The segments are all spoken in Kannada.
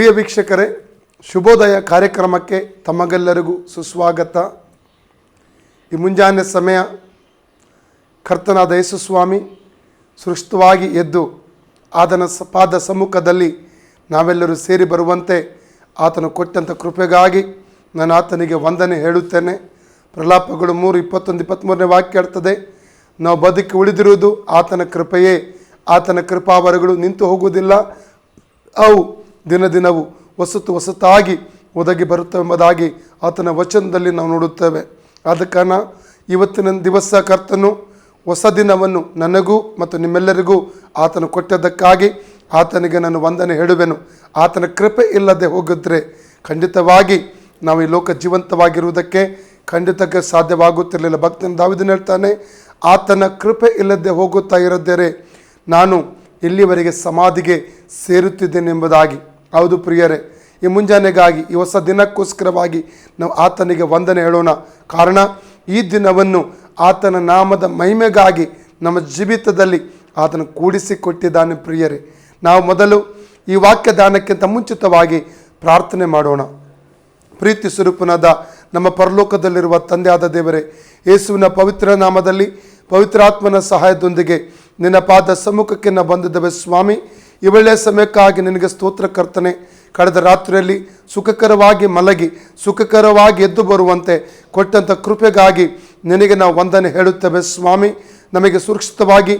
ಪ್ರಿಯ ವೀಕ್ಷಕರೇ, ಶುಭೋದಯ ಕಾರ್ಯಕ್ರಮಕ್ಕೆ ತಮಗೆಲ್ಲರಿಗೂ ಸುಸ್ವಾಗತ. ಈ ಮುಂಜಾನೆ ಸಮಯ ಕರ್ತನಾದ ಯೇಸು ಸ್ವಾಮಿ ಸುರಕ್ಷಿತವಾಗಿ ಎದ್ದು ಆತನ ಪಾದ ಸಮ್ಮುಖದಲ್ಲಿ ನಾವೆಲ್ಲರೂ ಸೇರಿ ಬರುವಂತೆ ಆತನು ಕೊಟ್ಟಂಥ ಕೃಪೆಗಾಗಿ ನಾನು ಆತನಿಗೆ ವಂದನೆ ಹೇಳುತ್ತೇನೆ. ಪ್ರಲಾಪಗಳು 3:21-23 ವಾಕ್ಯ ಹೇಳ್ತದೆ, ನಾವು ಬದುಕಿ ಉಳಿದಿರುವುದು ಆತನ ಕೃಪೆಯೇ, ಆತನ ಕೃಪಾವರಗಳು ನಿಂತು ಹೋಗುವುದಿಲ್ಲ, ಅವು ದಿನ ದಿನವೂ ಹೊಸತಾಗಿ ಒದಗಿ ಬರುತ್ತವೆಂಬುದಾಗಿ ಆತನ ವಚನದಲ್ಲಿ ನಾವು ನೋಡುತ್ತೇವೆ. ಆದ ಕಾರಣ ಇವತ್ತಿನ ದಿವಸ ಕರ್ತನು ಹೊಸ ದಿನವನ್ನು ನನಗೂ ಮತ್ತು ನಿಮ್ಮೆಲ್ಲರಿಗೂ ಆತನು ಕೊಟ್ಟದ್ದಕ್ಕಾಗಿ ಆತನಿಗೆ ನಾನು ವಂದನೆ ಹೇಳುವೆನು. ಆತನ ಕೃಪೆ ಇಲ್ಲದೆ ಹೋಗಿದ್ರೆ ಖಂಡಿತವಾಗಿ ನಾವು ಈ ಲೋಕ ಜೀವಂತವಾಗಿರುವುದಕ್ಕೆ ಖಂಡಿತಕ್ಕೆ ಸಾಧ್ಯವಾಗುತ್ತಿರಲಿಲ್ಲ. ಭಕ್ತನ ದಾವೀದನು ಹೇಳ್ತಾನೆ, ಆತನ ಕೃಪೆ ಇಲ್ಲದೆ ಹೋಗುತ್ತಾ ಇರದರೆ ನಾನು ಇಲ್ಲಿವರೆಗೆ ಸಮಾಧಿಗೆ ಸೇರುತ್ತಿದ್ದೇನೆಂಬುದಾಗಿ. ಹೌದು ಪ್ರಿಯರೇ, ಈ ಮುಂಜಾನೆಗಾಗಿ ಈ ಹೊಸ ದಿನಕ್ಕೋಸ್ಕರವಾಗಿ ನಾವು ಆತನಿಗೆ ವಂದನೆ ಹೇಳೋಣ. ಕಾರಣ ಈ ದಿನವನ್ನು ಆತನ ನಾಮದ ಮಹಿಮೆಗಾಗಿ ನಮ್ಮ ಜೀವಿತದಲ್ಲಿ ಆತನು ಕೂಡಿಸಿಕೊಟ್ಟಿದ್ದಾನೆ. ಪ್ರಿಯರೇ, ನಾವು ಮೊದಲು ಈ ವಾಕ್ಯ ದಾನಕ್ಕಿಂತ ಮುಂಚಿತವಾಗಿ ಪ್ರಾರ್ಥನೆ ಮಾಡೋಣ. ಪ್ರೀತಿ ಸ್ವರೂಪನಾದ ನಮ್ಮ ಪರಲೋಕದಲ್ಲಿರುವ ತಂದೆಯಾದ ದೇವರೇ, ಯೇಸುವಿನ ಪವಿತ್ರ ನಾಮದಲ್ಲಿ ಪವಿತ್ರಾತ್ಮನ ಸಹಾಯದೊಂದಿಗೆ ನಿನ್ನ ಪಾದ ಸಮ್ಮುಖಕ್ಕೆ ನಾವು ಬಂದಿದ್ದೇವೆ ಸ್ವಾಮಿ. ಈ ಒಳ್ಳೆಯ ಸಮಯಕ್ಕಾಗಿ ನಿನಗೆ ಸ್ತೋತ್ರ ಕರ್ತನೆ. ಕಳೆದ ರಾತ್ರಿಯಲ್ಲಿ ಸುಖಕರವಾಗಿ ಮಲಗಿ ಸುಖಕರವಾಗಿ ಎದ್ದು ಬರುವಂತೆ ಕೊಟ್ಟಂಥ ಕೃಪೆಗಾಗಿ ನಿನಗೆ ನಾವು ವಂದನೆ ಹೇಳುತ್ತೇವೆ ಸ್ವಾಮಿ. ನಮಗೆ ಸುರಕ್ಷಿತವಾಗಿ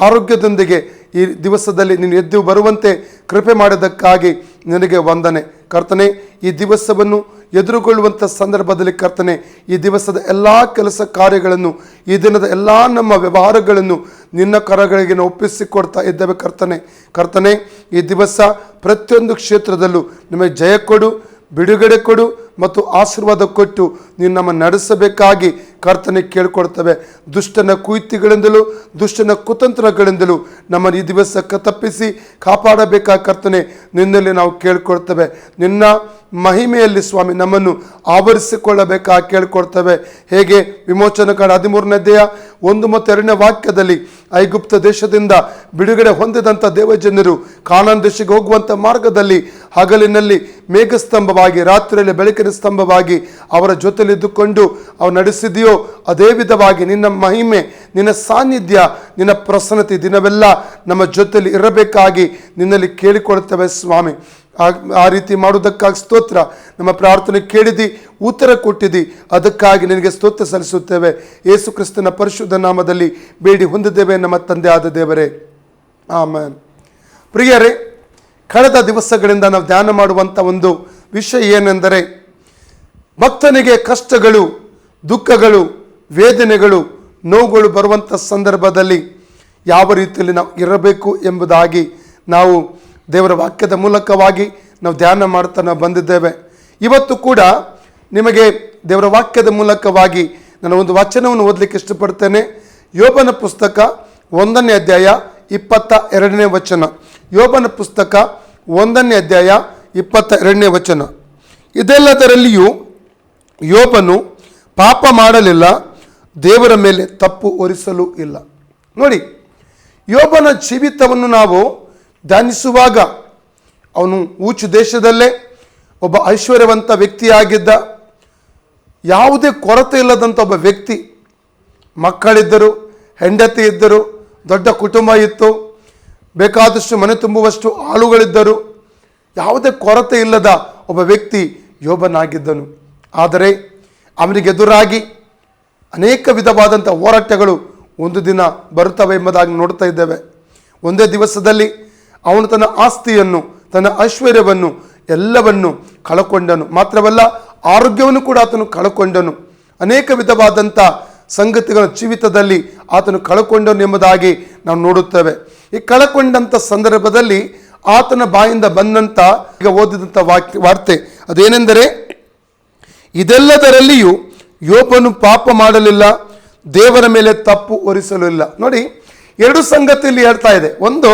ಆರೋಗ್ಯದೊಂದಿಗೆ ಈ ದಿವಸದಲ್ಲಿ ನೀನು ಎದ್ದು ಬರುವಂತೆ ಕೃಪೆ ಮಾಡಿದ್ದಕ್ಕಾಗಿ ನಿನಗೆ ವಂದನೆ ಕರ್ತನೆ. ಈ ದಿವಸವನ್ನು ಎದುರುಗೊಳ್ಳುವಂಥ ಸಂದರ್ಭದಲ್ಲಿ ಕರ್ತನೆ, ಈ ದಿವಸದ ಎಲ್ಲ ಕೆಲಸ ಕಾರ್ಯಗಳನ್ನು, ಈ ದಿನದ ಎಲ್ಲ ನಮ್ಮ ವ್ಯವಹಾರಗಳನ್ನು ನಿನ್ನ ಕರಗಳಿಗೆ ನಾವು ಒಪ್ಪಿಸಿಕೊಡ್ತಾ ಇದ್ದೇವೆ ಕರ್ತನೆ. ಈ ದಿವಸ ಪ್ರತಿಯೊಂದು ಕ್ಷೇತ್ರದಲ್ಲೂ ನಿಮಗೆ ಜಯ ಕೊಡು, ಬಿಡುಗಡೆ ಕೊಡು ಮತ್ತು ಆಶೀರ್ವಾದ ಕೊಟ್ಟು ನೀನು ನಮ್ಮನ್ನು ನಡೆಸಬೇಕಾಗಿ ಕರ್ತನೆ ಕೇಳ್ಕೊಡ್ತೇವೆ. ದುಷ್ಟನ ಕುಯುಕ್ತಿಗಳಿಂದಲೂ ದುಷ್ಟನ ಕುತಂತ್ರಗಳಿಂದಲೂ ನಮ್ಮನ್ನು ಈ ದಿವಸಕ್ಕೆ ತಪ್ಪಿಸಿ ಕಾಪಾಡಬೇಕಾಗಿ ಕರ್ತನೆ ನಿನ್ನಲ್ಲಿ ನಾವು ಕೇಳ್ಕೊಳ್ತೇವೆ. ನಿನ್ನ ಮಹಿಮೆಯಲ್ಲಿ ಸ್ವಾಮಿ ನಮ್ಮನ್ನು ಆವರಿಸಿಕೊಳ್ಳಬೇಕಾಗಿ ಕೇಳ್ಕೊಳ್ತೇವೆ. ಹೇಗೆ ವಿಮೋಚನಕಾಂಡ 13ನೇ ಅಧ್ಯಾಯ 1 ಮತ್ತು 2ನೇ ವಾಕ್ಯದಲ್ಲಿ ಐಗುಪ್ತ ದೇಶದಿಂದ ಬಿಡುಗಡೆ ಹೊಂದಿದಂಥ ದೇವಜನರು ಕಾನಾನ್ ದೇಶಕ್ಕೆ ಹೋಗುವಂಥ ಮಾರ್ಗದಲ್ಲಿ ಹಗಲಿನಲ್ಲಿ ಮೇಘಸ್ತಂಭವಾಗಿ ರಾತ್ರಿಯಲ್ಲಿ ಬೆಳಕಿನ ಸ್ತಂಭವಾಗಿ ಅವರ ಜೊತೆಲಿದ್ದುಕೊಂಡು ಅವ್ರು ನಡೆಸಿದೆಯೋ, ಅದೇ ವಿಧವಾಗಿ ನಿನ್ನ ಮಹಿಮೆ, ನಿನ್ನ ಸಾನ್ನಿಧ್ಯ, ನಿನ್ನ ಪ್ರಸನ್ನತೆ ದಿನವೆಲ್ಲ ನಮ್ಮ ಜೊತೆಲಿ ಇರಬೇಕಾಗಿ ನಿನ್ನಲ್ಲಿ ಕೇಳಿಕೊಳ್ತೇವೆ ಸ್ವಾಮಿ. ಆ ರೀತಿ ಮಾಡುವುದಕ್ಕಾಗಿ ಸ್ತೋತ್ರ. ನಮ್ಮ ಪ್ರಾರ್ಥನೆ ಕೇಳಿದಿ, ಉತ್ತರ ಕೊಟ್ಟಿದ್ದಿ, ಅದಕ್ಕಾಗಿ ನಿನಗೆ ಸ್ತೋತ್ರ ಸಲ್ಲಿಸುತ್ತೇವೆ. ಯೇಸು ಕ್ರಿಸ್ತನ ಪರಿಶುದ್ಧ ನಾಮದಲ್ಲಿ ಬೇಡಿ ಹೊಂದಿದ್ದೇವೆ ನಮ್ಮ ತಂದೆ ಆದ ದೇವರೇ, ಆಮೆನ್. ಪ್ರಿಯರೇ, ಕಳೆದ ದಿವಸಗಳಿಂದ ನಾವು ಧ್ಯಾನ ಮಾಡುವಂಥ ಒಂದು ವಿಷಯ ಏನೆಂದರೆ, ಭಕ್ತನಿಗೆ ಕಷ್ಟಗಳು, ದುಃಖಗಳು, ವೇದನೆಗಳು, ನೋವುಗಳು ಬರುವಂಥ ಸಂದರ್ಭದಲ್ಲಿ ಯಾವ ರೀತಿಯಲ್ಲಿ ನಾವು ಇರಬೇಕು ಎಂಬುದಾಗಿ ನಾವು ದೇವರ ವಾಕ್ಯದ ಮೂಲಕವಾಗಿ ನಾವು ಧ್ಯಾನ ಮಾಡ್ತಾ ನಾವು ಬಂದಿದ್ದೇವೆ. ಇವತ್ತು ಕೂಡ ನಿಮಗೆ ದೇವರ ವಾಕ್ಯದ ಮೂಲಕವಾಗಿ ನಾನು ಒಂದು ವಚನವನ್ನು ಓದಲಿಕ್ಕೆ ಇಷ್ಟಪಡ್ತೇನೆ. ಯೋಬನ ಪುಸ್ತಕ 1ನೇ ಅಧ್ಯಾಯ 22ನೇ ವಚನ. ಯೋಬನ ಪುಸ್ತಕ 1ನೇ ಅಧ್ಯಾಯ 22ನೇ ವಚನ. ಇದೆಲ್ಲದರಲ್ಲಿಯೂ ಯೋಬನು ಪಾಪ ಮಾಡಲಿಲ್ಲ, ದೇವರ ಮೇಲೆ ತಪ್ಪು ಹೊರಿಸಲು ಇಲ್ಲ. ನೋಡಿ, ಯೋಬನ ಜೀವಿತವನ್ನು ನಾವು ಧ್ಯಾನಿಸುವಾಗ ಅವನು ಊಚು ದೇಶದಲ್ಲೇ ಒಬ್ಬ ಐಶ್ವರ್ಯವಂತ ವ್ಯಕ್ತಿಯಾಗಿದ್ದ, ಯಾವುದೇ ಕೊರತೆ ಇಲ್ಲದಂಥ ಒಬ್ಬ ವ್ಯಕ್ತಿ. ಮಕ್ಕಳಿದ್ದರು, ಹೆಂಡತಿ ಇದ್ದರು, ದೊಡ್ಡ ಕುಟುಂಬ ಇತ್ತು, ಬೇಕಾದಷ್ಟು ಮನೆ ತುಂಬುವಷ್ಟು ಆಳುಗಳಿದ್ದರು, ಯಾವುದೇ ಕೊರತೆ ಇಲ್ಲದ ಒಬ್ಬ ವ್ಯಕ್ತಿ ಯೋಬನಾಗಿದ್ದನು. ಆದರೆ ಅವನಿಗೆ ಎದುರಾಗಿ ಅನೇಕ ವಿಧವಾದಂಥ ಹೋರಾಟಗಳು ಒಂದು ದಿನ ಬರುತ್ತವೆ ಎಂಬುದಾಗಿ ನೋಡ್ತಾ ಇದ್ದೇವೆ. ಒಂದೇ ದಿವಸದಲ್ಲಿ ಅವನು ತನ್ನ ಆಸ್ತಿಯನ್ನು, ತನ್ನ ಐಶ್ವರ್ಯವನ್ನು ಎಲ್ಲವನ್ನು ಕಳಕೊಂಡನು. ಮಾತ್ರವಲ್ಲ, ಆರೋಗ್ಯವನ್ನು ಕೂಡ ಆತನು ಕಳಕೊಂಡನು. ಅನೇಕ ವಿಧವಾದಂಥ ಸಂಗತಿಗಳ ಜೀವಿತದಲ್ಲಿ ಆತನು ಕಳಕೊಂಡನು ಎಂಬುದಾಗಿ ನಾವು ನೋಡುತ್ತೇವೆ. ಈ ಕಳಕೊಂಡಂಥ ಸಂದರ್ಭದಲ್ಲಿ ಆತನ ಬಾಯಿಂದ ಬಂದಂಥ ಈಗ ಓದಿದಂಥ ವಾರ್ತೆ ಅದೇನೆಂದರೆ, ಇದೆಲ್ಲದರಲ್ಲಿಯೂ ಯೋಬನು ಪಾಪ ಮಾಡಲಿಲ್ಲ, ದೇವರ ಮೇಲೆ ತಪ್ಪು ಹೊರಿಸಲಿಲ್ಲ. ನೋಡಿ, ಎರಡು ಸಂಗತಿಯಲ್ಲಿ ಹೇಳ್ತಾ ಇದೆ. ಒಂದು,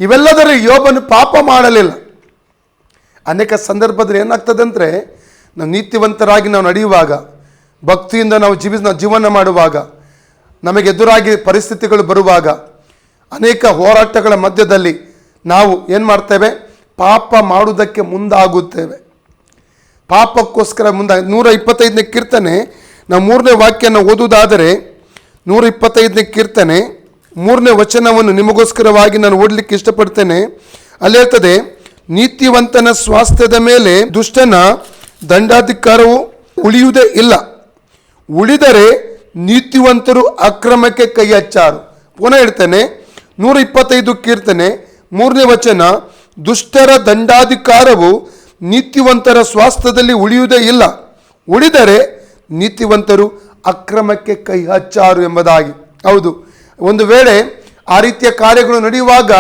ಇವೆಲ್ಲದರಲ್ಲಿ ಯೋಬನು ಪಾಪ ಮಾಡಲಿಲ್ಲ. ಅನೇಕ ಸಂದರ್ಭದಲ್ಲಿ ಏನಾಗ್ತದೆ ಅಂದರೆ, ನಾವು ನೀತಿವಂತರಾಗಿ ನಾವು ನಡೆಯುವಾಗ, ಭಕ್ತಿಯಿಂದ ನಾವು ಜೀವನ ಮಾಡುವಾಗ, ನಮಗೆ ಎದುರಾಗಿ ಪರಿಸ್ಥಿತಿಗಳು ಬರುವಾಗ, ಅನೇಕ ಹೋರಾಟಗಳ ಮಧ್ಯದಲ್ಲಿ ನಾವು ಏನು ಮಾಡ್ತೇವೆ, ಪಾಪ ಮಾಡುವುದಕ್ಕೆ ಮುಂದಾಗುತ್ತೇವೆ. ಪಾಪಕ್ಕೋಸ್ಕರ 125ನೇ ಕೀರ್ತನೆ ನಾವು 3ನೇ ವಾಕ್ಯನ ಓದುವುದಾದರೆ, 125ನೇ ಕೀರ್ತನೆ 3ನೇ ವಚನವನ್ನು ನಿಮಗೋಸ್ಕರವಾಗಿ ನಾನು ಓದಲಿಕ್ಕೆ ಇಷ್ಟಪಡ್ತೇನೆ. ಅಲ್ಲಿ ಹೇಳ್ತದೆ, ನೀತಿವಂತನ ಸ್ವಾಸ್ಥ್ಯದ ಮೇಲೆ ದುಷ್ಟನ ದಂಡಾಧಿಕಾರವು ಉಳಿಯುವುದೇ ಇಲ್ಲ, ಉಳಿದರೆ ನೀತಿವಂತರು ಅಕ್ರಮಕ್ಕೆ ಕೈ ಹಚ್ಚಾರು. ಪುನಃ ಹೇಳ್ತೇನೆ, 125 ಕೀರ್ತನೆ 3ನೇ ವಚನ, ದುಷ್ಟರ ದಂಡಾಧಿಕಾರವು ನೀತಿವಂತರ ಸ್ವಾಸ್ಥ್ಯದಲ್ಲಿ ಉಳಿಯುವುದೇ ಇಲ್ಲ, ಉಳಿದರೆ ನೀತಿವಂತರು ಅಕ್ರಮಕ್ಕೆ ಕೈ ಹಚ್ಚಾರು ಎಂಬುದಾಗಿ. ಹೌದು, ಒಂದು ವೇಳೆ ಆ ರೀತಿಯ ಕಾರ್ಯಗಳು ನಡೆಯುವಾಗ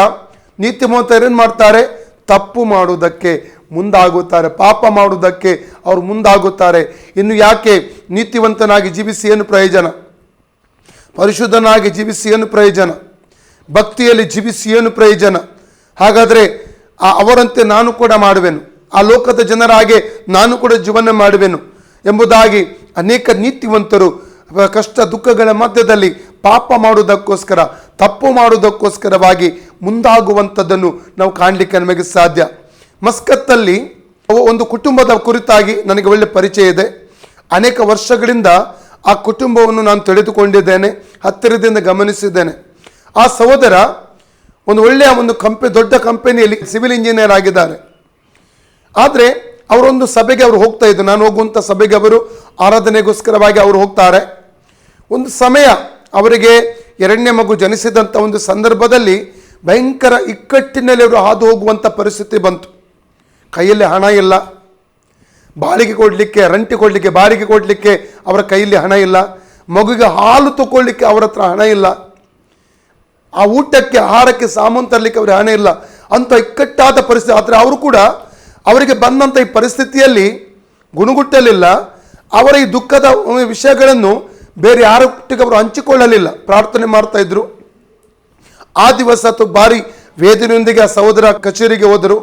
ನೀತಿವಂತರು ಏನು ಮಾಡ್ತಾರೆ? ತಪ್ಪು ಮಾಡುವುದಕ್ಕೆ ಮುಂದಾಗುತ್ತಾರೆ, ಪಾಪ ಮಾಡುವುದಕ್ಕೆ ಅವರು ಮುಂದಾಗುತ್ತಾರೆ. ಇನ್ನು ಯಾಕೆ ನೀತಿವಂತನಾಗಿ ಜೀವಿಸಿ ಏನು ಪ್ರಯೋಜನ? ಪರಿಶುದ್ಧನಾಗಿ ಜೀವಿಸಿ ಏನು ಪ್ರಯೋಜನ? ಭಕ್ತಿಯಲ್ಲಿ ಜೀವಿಸಿ ಏನು ಪ್ರಯೋಜನ? ಹಾಗಾದರೆ ಅವರಂತೆ ನಾನು ಕೂಡ ಮಾಡುವೆನು, ಆ ಲೋಕದ ಜನರ ಹಾಗೆ ನಾನು ಕೂಡ ಜೀವನ ಮಾಡುವೆನು ಎಂಬುದಾಗಿ ಅನೇಕ ನೀತಿವಂತರು ಕಷ್ಟ ದುಃಖಗಳ ಮಧ್ಯದಲ್ಲಿ ಪಾಪ ಮಾಡುವುದಕ್ಕೋಸ್ಕರ, ತಪ್ಪು ಮಾಡುವುದಕ್ಕೋಸ್ಕರವಾಗಿ ಮುಂದಾಗುವಂಥದ್ದನ್ನು ನಾವು ಕಾಣಲಿಕ್ಕೆ ನಮಗೆ ಸಾಧ್ಯ. ಮಸ್ಕತ್ತಲ್ಲಿ ಒಂದು ಕುಟುಂಬದ ಕುರಿತಾಗಿ ನನಗೆ ಒಳ್ಳೆ ಪರಿಚಯ ಇದೆ. ಅನೇಕ ವರ್ಷಗಳಿಂದ ಆ ಕುಟುಂಬವನ್ನು ನಾನು ತಿಳಿದುಕೊಂಡಿದ್ದೇನೆ, ಹತ್ತಿರದಿಂದ ಗಮನಿಸಿದ್ದೇನೆ. ಆ ಸಹೋದರ ಒಂದು ಒಳ್ಳೆಯ ದೊಡ್ಡ ಕಂಪನಿಯಲ್ಲಿ ಸಿವಿಲ್ ಇಂಜಿನಿಯರ್ ಆಗಿದ್ದಾರೆ. ಆದರೆ ಅವರೊಂದು ಸಭೆಗೆ ಅವರು ಹೋಗ್ತಾ ಇದ್ರು. ನಾನು ಹೋಗುವಂಥ ಸಭೆಗೆ ಅವರು ಆರಾಧನೆಗೋಸ್ಕರವಾಗಿ ಅವರು ಹೋಗ್ತಾರೆ. ಒಂದು ಸಮಯ ಅವರಿಗೆ 2ನೇ ಮಗು ಜನಿಸಿದಂಥ ಒಂದು ಸಂದರ್ಭದಲ್ಲಿ ಭಯಂಕರ ಇಕ್ಕಟ್ಟಿನಲ್ಲಿ ಅವರು ಹಾದು ಹೋಗುವಂಥ ಪರಿಸ್ಥಿತಿ ಬಂತು. ಕೈಯಲ್ಲಿ ಹಣ ಇಲ್ಲ, ಬಾಡಿಗೆ ಕೊಡಲಿಕ್ಕೆ, ರೆಂಟ್ ಕೊಡಲಿಕ್ಕೆ, ಬಾಡಿಗೆ ಕೊಡಲಿಕ್ಕೆ ಅವರ ಕೈಯಲ್ಲಿ ಹಣ ಇಲ್ಲ, ಮಗುವಿಗೆ ಹಾಲು ತಗೊಳ್ಳಿಕ್ಕೆ ಅವರ ಹತ್ರ ಹಣ ಇಲ್ಲ, ಆ ಊಟಕ್ಕೆ ಆಹಾರಕ್ಕೆ ಸಾಮಾನು ತರಲಿಕ್ಕೆ ಅವರಿಗೆ ಹಣ ಇಲ್ಲ. ಅಂಥ ಇಕ್ಕಟ್ಟಾದ ಪರಿಸ್ಥಿತಿ. ಆದರೆ ಅವರು ಕೂಡ ಅವರಿಗೆ ಬಂದಂಥ ಈ ಪರಿಸ್ಥಿತಿಯಲ್ಲಿ ಗುಣಗುಟ್ಟಲಿಲ್ಲ. ಅವರ ಈ ದುಃಖದ ವಿಷಯಗಳನ್ನು ಬೇರೆ ಯಾರೊಟ್ಟಿಗೆ ಅವರು ಹಂಚಿಕೊಳ್ಳಲಿಲ್ಲ, ಪ್ರಾರ್ಥನೆ ಮಾಡ್ತಾ ಇದ್ರು. ಆ ದಿವಸ ಭಾರಿ ವೇದನೆಯೊಂದಿಗೆ ಆ ಸಹೋದರ ಕಚೇರಿಗೆ ಹೋದರು.